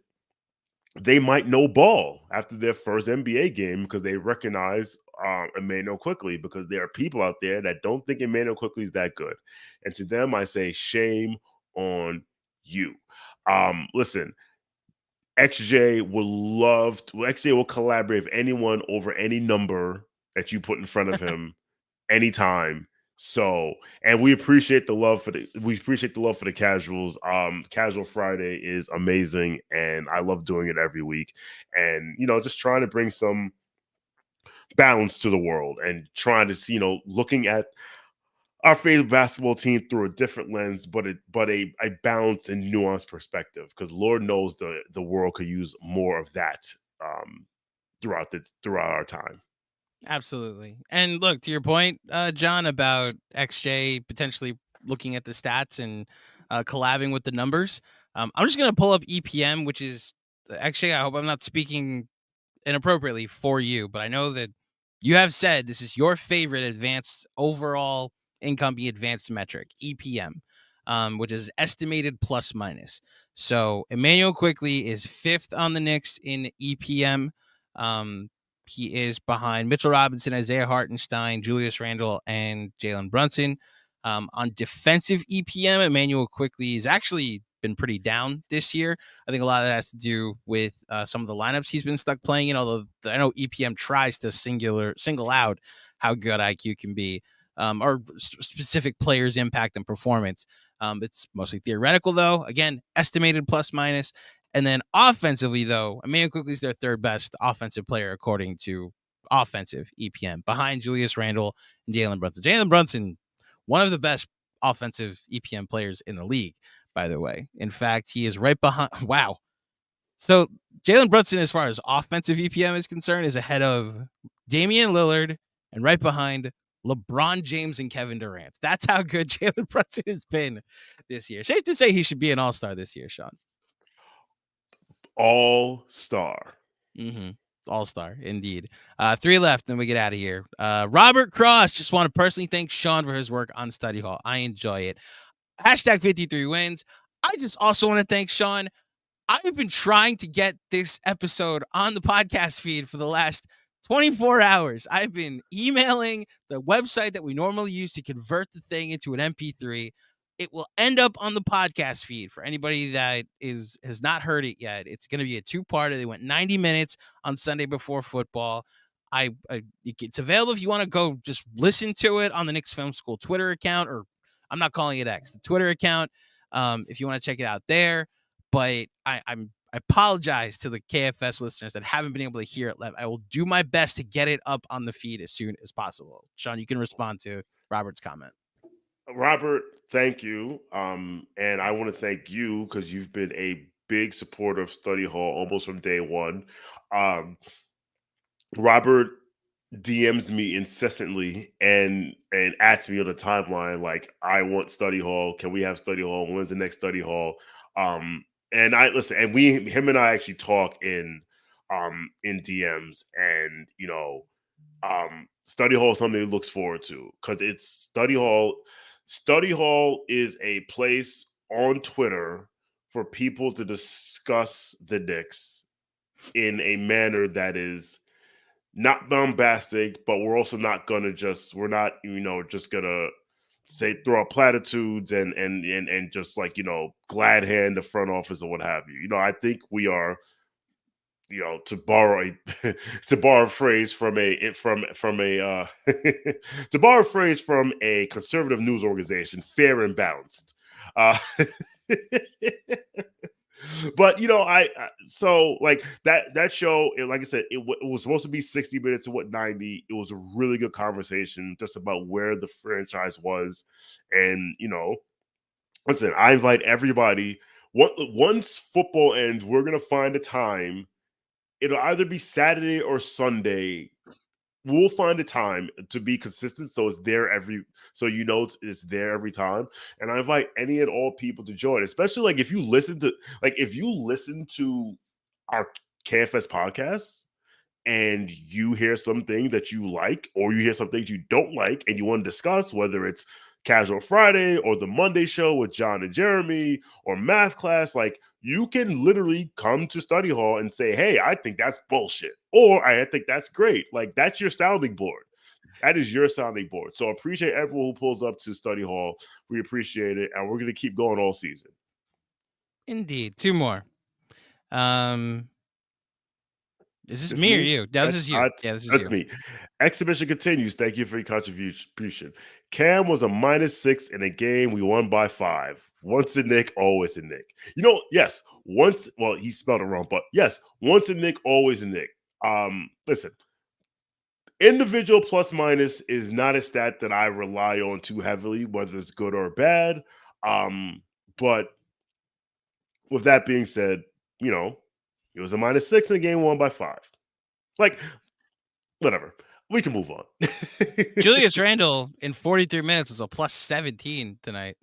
they might know ball after their first NBA game because they recognize Emmanuel Quickly, because there are people out there that don't think Emmanuel Quickly is that good. And to them, I say, shame on you. Listen, XJ will collaborate with anyone over any number that you put in front of him anytime. So, and we appreciate the love for the casuals. Casual Friday is amazing, and I love doing it every week. And just trying to bring some balance to the world and trying to see, looking at our favorite basketball team through a different lens, but a balanced and nuanced perspective. Because Lord knows the world could use more of that throughout our time. Absolutely. And look, to your point, John, about XJ potentially looking at the stats and collabing with the numbers. I'm just going to pull up EPM, which is actually, I hope I'm not speaking inappropriately for you, but I know that you have said this is your favorite advanced overall income advanced metric, EPM, which is estimated plus minus. So Emmanuel Quickly is 5th on the Knicks in EPM. He is behind Mitchell Robinson, Isaiah Hartenstein, Julius Randle, and Jalen Brunson. On defensive EPM, Emmanuel Quickly has actually been pretty down this year. I think a lot of that has to do with some of the lineups he's been stuck playing in, although I know EPM tries to single out how good IQ can be, or specific players' impact and performance. It's mostly theoretical, though. Again, estimated plus minus. And then offensively, though, Emmanuel Quickly is their 3rd best offensive player according to offensive EPM, behind Julius Randle and Jalen Brunson. Jalen Brunson, one of the best offensive EPM players in the league, by the way. In fact, he is right behind. Wow. So Jalen Brunson, as far as offensive EPM is concerned, is ahead of Damian Lillard and right behind LeBron James and Kevin Durant. That's how good Jalen Brunson has been this year. Safe to say he should be an all-star this year, Sean. All-star. Mm-hmm. All-star, indeed. 3 left, then we get out of here. Robert Cross, just want to personally thank Sean for his work on Study Hall. I enjoy it. Hashtag 53 wins. I just also want to thank Sean. I've been trying to get this episode on the podcast feed for the last 24 hours. I've been emailing the website that we normally use to convert the thing into an MP3. It will end up on the podcast feed for anybody that has not heard it yet. It's going to be a 2-parter. They went 90 minutes on Sunday before football. It's available if you want to go just listen to it on the Knicks Film School Twitter account, or I'm not calling it X, the Twitter account. If you want to check it out there. But I apologize to the KFS listeners that haven't been able to hear it live. I will do my best to get it up on the feed as soon as possible. Sean, you can respond to Robert's comment. Robert, thank you. And I want to thank you because you've been a big supporter of Study Hall almost from day one. Robert DMs me incessantly and asks me on the timeline, like, I want Study Hall. Can we have Study Hall? When's the next Study Hall? And I listen, and him and I actually talk in DMs, and Study Hall is something he looks forward to, because it's Study Hall. Study Hall is a place on Twitter for people to discuss the Knicks in a manner that is not bombastic, but we're also not gonna just gonna say throw out platitudes and just like glad hand the front office or what have you. I think we are, to borrow a phrase from a to borrow a phrase from a conservative news organization, fair and balanced. But so like that show, like I said, it was supposed to be 60 minutes to 90. It was a really good conversation just about where the franchise was, and listen, I invite everybody once football ends, we're gonna find a time. It'll either be Saturday or Sunday. We'll find a time to be consistent, so it's there it's there every time. And I invite any and all people to join, especially like if you listen to our KFS podcast and you hear something that you like, or you hear something you don't like, and you want to discuss, whether it's Casual Friday or the Monday show with John and Jeremy or math class, like you can literally come to study hall and say, hey, I think that's bullshit, or I think that's great. Like that's your sounding board. That is your sounding board. So appreciate everyone who pulls up to study hall. We appreciate it, and we're going to keep going all season. Indeed. 2 more. Is this me or you? No, this is you. Yeah, this is that's you. me. Exhibition continues. Thank you for your contribution. Cam was a -6 in a game we won by 5. Once a Nick, always a Nick. Yes, once. Well, he spelled it wrong, but yes, once a Nick, always a Nick. Listen, individual plus minus is not a stat that I rely on too heavily, whether it's good or bad. But with that being said, it was a -6 in a game won by 5. Like, whatever. We can move on. Julius Randle in 43 minutes was a +17 tonight,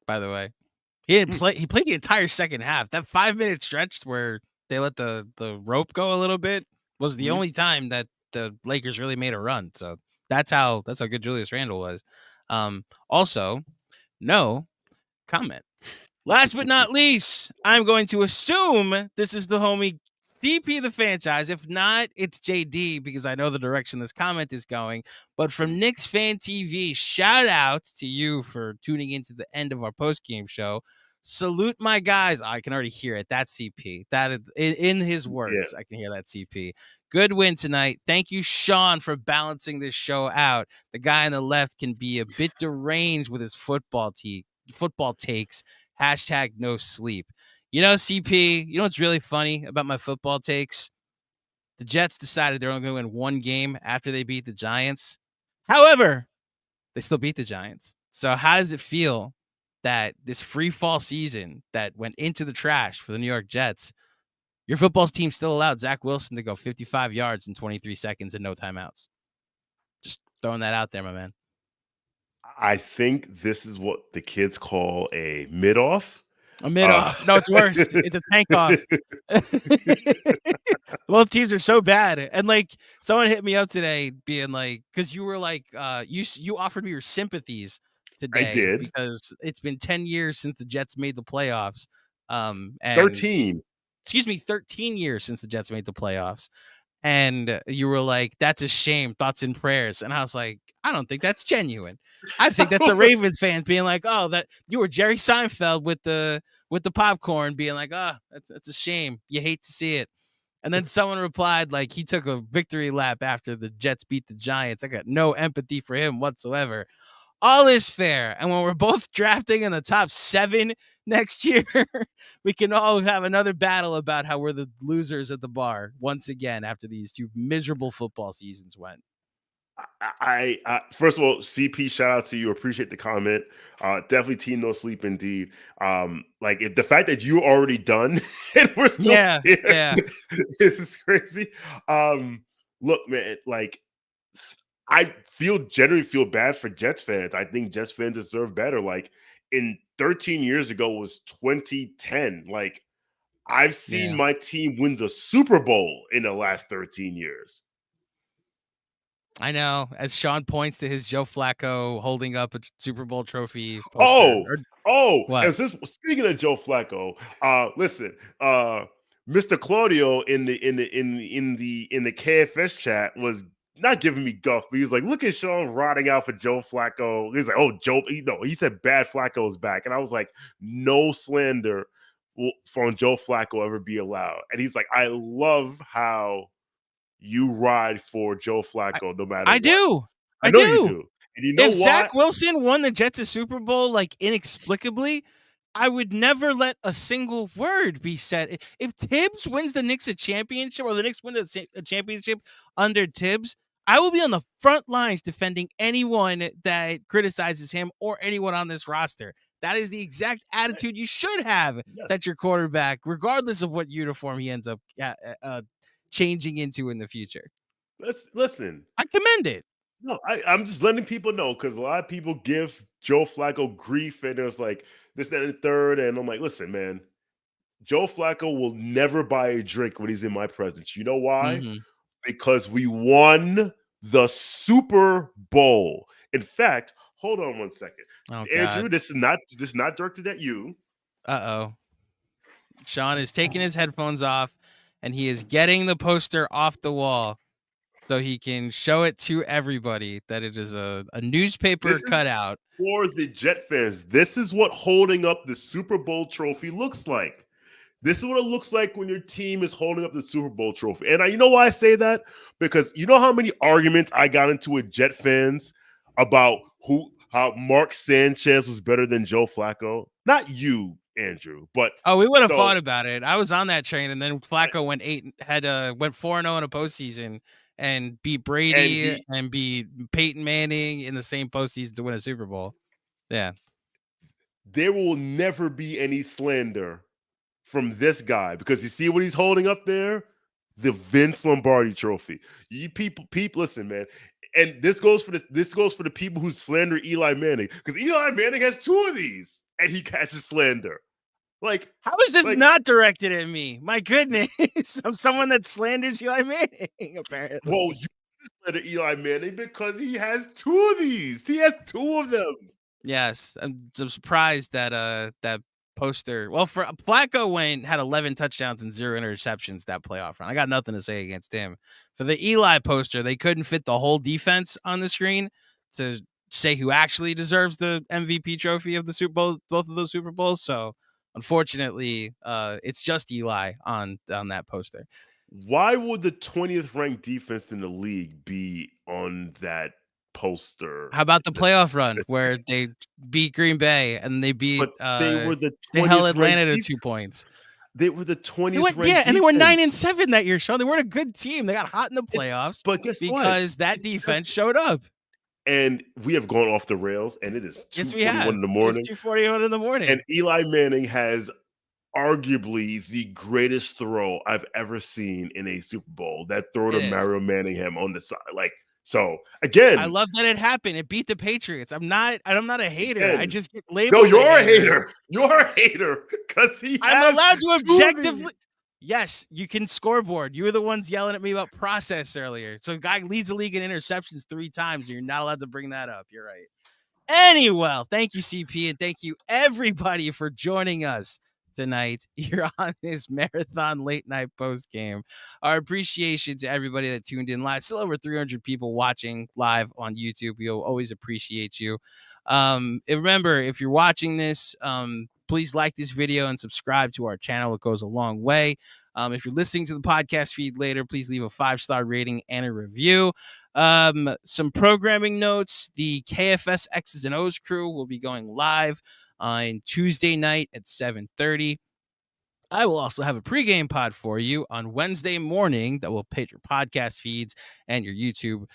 by the way. He didn't play. He played the entire second half. That 5-minute stretch where they let the rope go a little bit was the only time that the Lakers really made a run. So that's how good Julius Randle was. Also, no comment. Last but not least, I'm going to assume this is the homie CP the franchise. If not, it's JD, because I know the direction this comment is going. But from Knicks Fan TV, shout out to you for tuning into the end of our post-game show. Salute my guys. I can already hear it. That's CP. That is, in his words, yeah. I can hear that CP. Good win tonight. Thank you, Sean, for balancing this show out. The guy on the left can be a bit deranged with his football takes. # no sleep. CP, you know what's really funny about my football takes? The Jets decided they're only going to win one game after they beat the Giants. However, they still beat the Giants. So how does it feel that this free fall season that went into the trash for the New York Jets, your football team still allowed Zach Wilson to go 55 yards in 23 seconds and no timeouts? Just throwing that out there, my man. I think this is what the kids call a mid-off. A mid-off. No, it's worse. It's a tank off. Both teams are so bad. And like someone hit me up today being like, because you were like, you offered me your sympathies today. I did. Because it's been 10 years since the Jets made the playoffs. And 13. Excuse me, 13 years since the Jets made the playoffs. And you were like, that's a shame. Thoughts and prayers. And I was like, I don't think that's genuine. I think that's a Ravens fan being like, oh, that you were Jerry Seinfeld with the popcorn being like, oh, that's a shame. You hate to see it. And then someone replied like he took a victory lap after the Jets beat the Giants. I got no empathy for him whatsoever. All is fair. And when we're both drafting in the top 7 next year, we can all have another battle about how we're the losers at the bar once again after these 2 miserable football seasons went. I first of all, CP, shout out to you. Appreciate the comment. Definitely team no sleep indeed. Like if the fact that you already done and we're still here, this is crazy. Look, man, like I generally feel bad for Jets fans. I think Jets fans deserve better. Like in 13 years ago was 2010. Like I've seen my team win the Super Bowl in the last 13 years. I know, as Sean points to his Joe Flacco holding up a Super Bowl trophy poster. What? Speaking of Joe Flacco, listen, Mr. Claudio in the KFS chat was not giving me guff, but he was like, look at Sean rotting out for Joe Flacco. He's like, oh, he said bad Flacco's back. And I was like, no slander from Joe Flacco ever be allowed. And he's like, I love how you ride for Joe Flacco no matter what. I know you do. And you know if Zach Wilson won the Jets a Super Bowl like inexplicably, I would never let a single word be said. If Tibbs wins the Knicks a championship, or the Knicks win a championship under Tibbs, I will be on the front lines defending anyone that criticizes him or anyone on this roster. That is the exact attitude you should have Yes. that your quarterback, regardless of what uniform he ends up changing into in the future. Listen. I commend it. No, I'm just letting people know because a lot of people give Joe Flacco grief and it's like this, that, and the third. And I'm like, listen, man, Joe Flacco will never buy a drink when he's in my presence. You know why? Mm-hmm. Because we won the Super Bowl. In fact, hold on one second. Oh, Andrew, God. this is not directed at you. Uh-oh. Sean is taking his headphones off and he is getting the poster off the wall so he can show it to everybody that it is a newspaper This is cutout. for the Jet fans. This is what holding up the Super Bowl trophy looks like. This is what it looks like when your team is holding up the Super Bowl trophy. And you know why I say that? Because you know how many arguments I got into with Jet fans about how Mark Sanchez was better than Joe Flacco? Not you, Andrew, but we would have fought about it. I was on that train, and then Flacco went 4-0 in a postseason and beat Brady and beat Peyton Manning in the same postseason to win a Super Bowl. Yeah. There will never be any slander from this guy because you see what he's holding up there? The Vince Lombardi trophy. You people, listen, man. And this goes for the people who slander Eli Manning because Eli Manning has 2 of these and he catches slander. Like, how is this not directed at me? My goodness, I'm someone that slanders Eli Manning. Apparently, well, you slander Eli Manning because he has 2 of these. He has 2 of them. Yes, I'm surprised that that poster. Well, for Flacco had 11 touchdowns and 0 interceptions that playoff run. I got nothing to say against him. For the Eli poster, they couldn't fit the whole defense on the screen to say who actually deserves the MVP trophy of the Super Bowl, both of those Super Bowls. So, unfortunately, it's just Eli on that poster. Why would the 20th ranked defense in the league be on that poster? How about the playoff run where they beat Green Bay and they beat they were the 20th they held Atlanta to 2 points. They were the 20th ranked and they were 9-7 that year, Sean. They weren't a good team. They got hot in the playoffs. But guess what? Because that defense showed up. And we have gone off the rails, and it is 2:41 in the morning. It's 2:41 in the morning. And Eli Manning has arguably the greatest throw I've ever seen in a Super Bowl. That throw to Mario Manningham on the side. So again, I love that it happened. It beat the Patriots. I'm not a hater. Again, I just get labeled. No, you're a hater. You're a hater because I'm allowed to objectively. Yes, you can scoreboard. You were the ones yelling at me about process earlier. So a guy leads the league in interceptions 3 times, and you're not allowed to bring that up. You're right. Anyway, thank you, CP, and thank you everybody for joining us tonight here on this marathon late night post game. Our appreciation to everybody that tuned in live. Still over 300 people watching live on YouTube. We'll always appreciate you. Remember, if you're watching this, please like this video and subscribe to our channel. It goes a long way. If you're listening to the podcast feed later, please leave a 5-star rating and a review. Some programming notes. The KFS X's and O's crew will be going live on Tuesday night at 7:30. I will also have a pregame pod for you on Wednesday morning that will hit your podcast feeds and your YouTube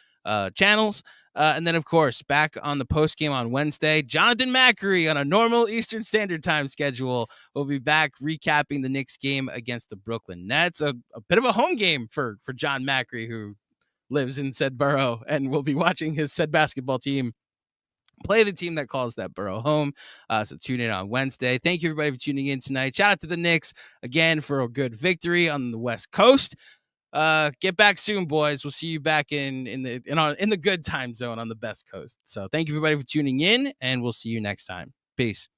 channels. And then, of course, back on the postgame on Wednesday, Jonathan Macri on a normal Eastern Standard Time schedule will be back recapping the Knicks game against the Brooklyn Nets. A bit of a home game for John Macri, who lives in said borough and will be watching his said basketball team play the team that calls that borough home. So tune in on Wednesday. Thank you, everybody, for tuning in tonight. Shout out to the Knicks again for a good victory on the West Coast. Get back soon, boys. We'll see you back in the good time zone on the best coast. So thank you, everybody, for tuning in, and we'll see you next time. Peace.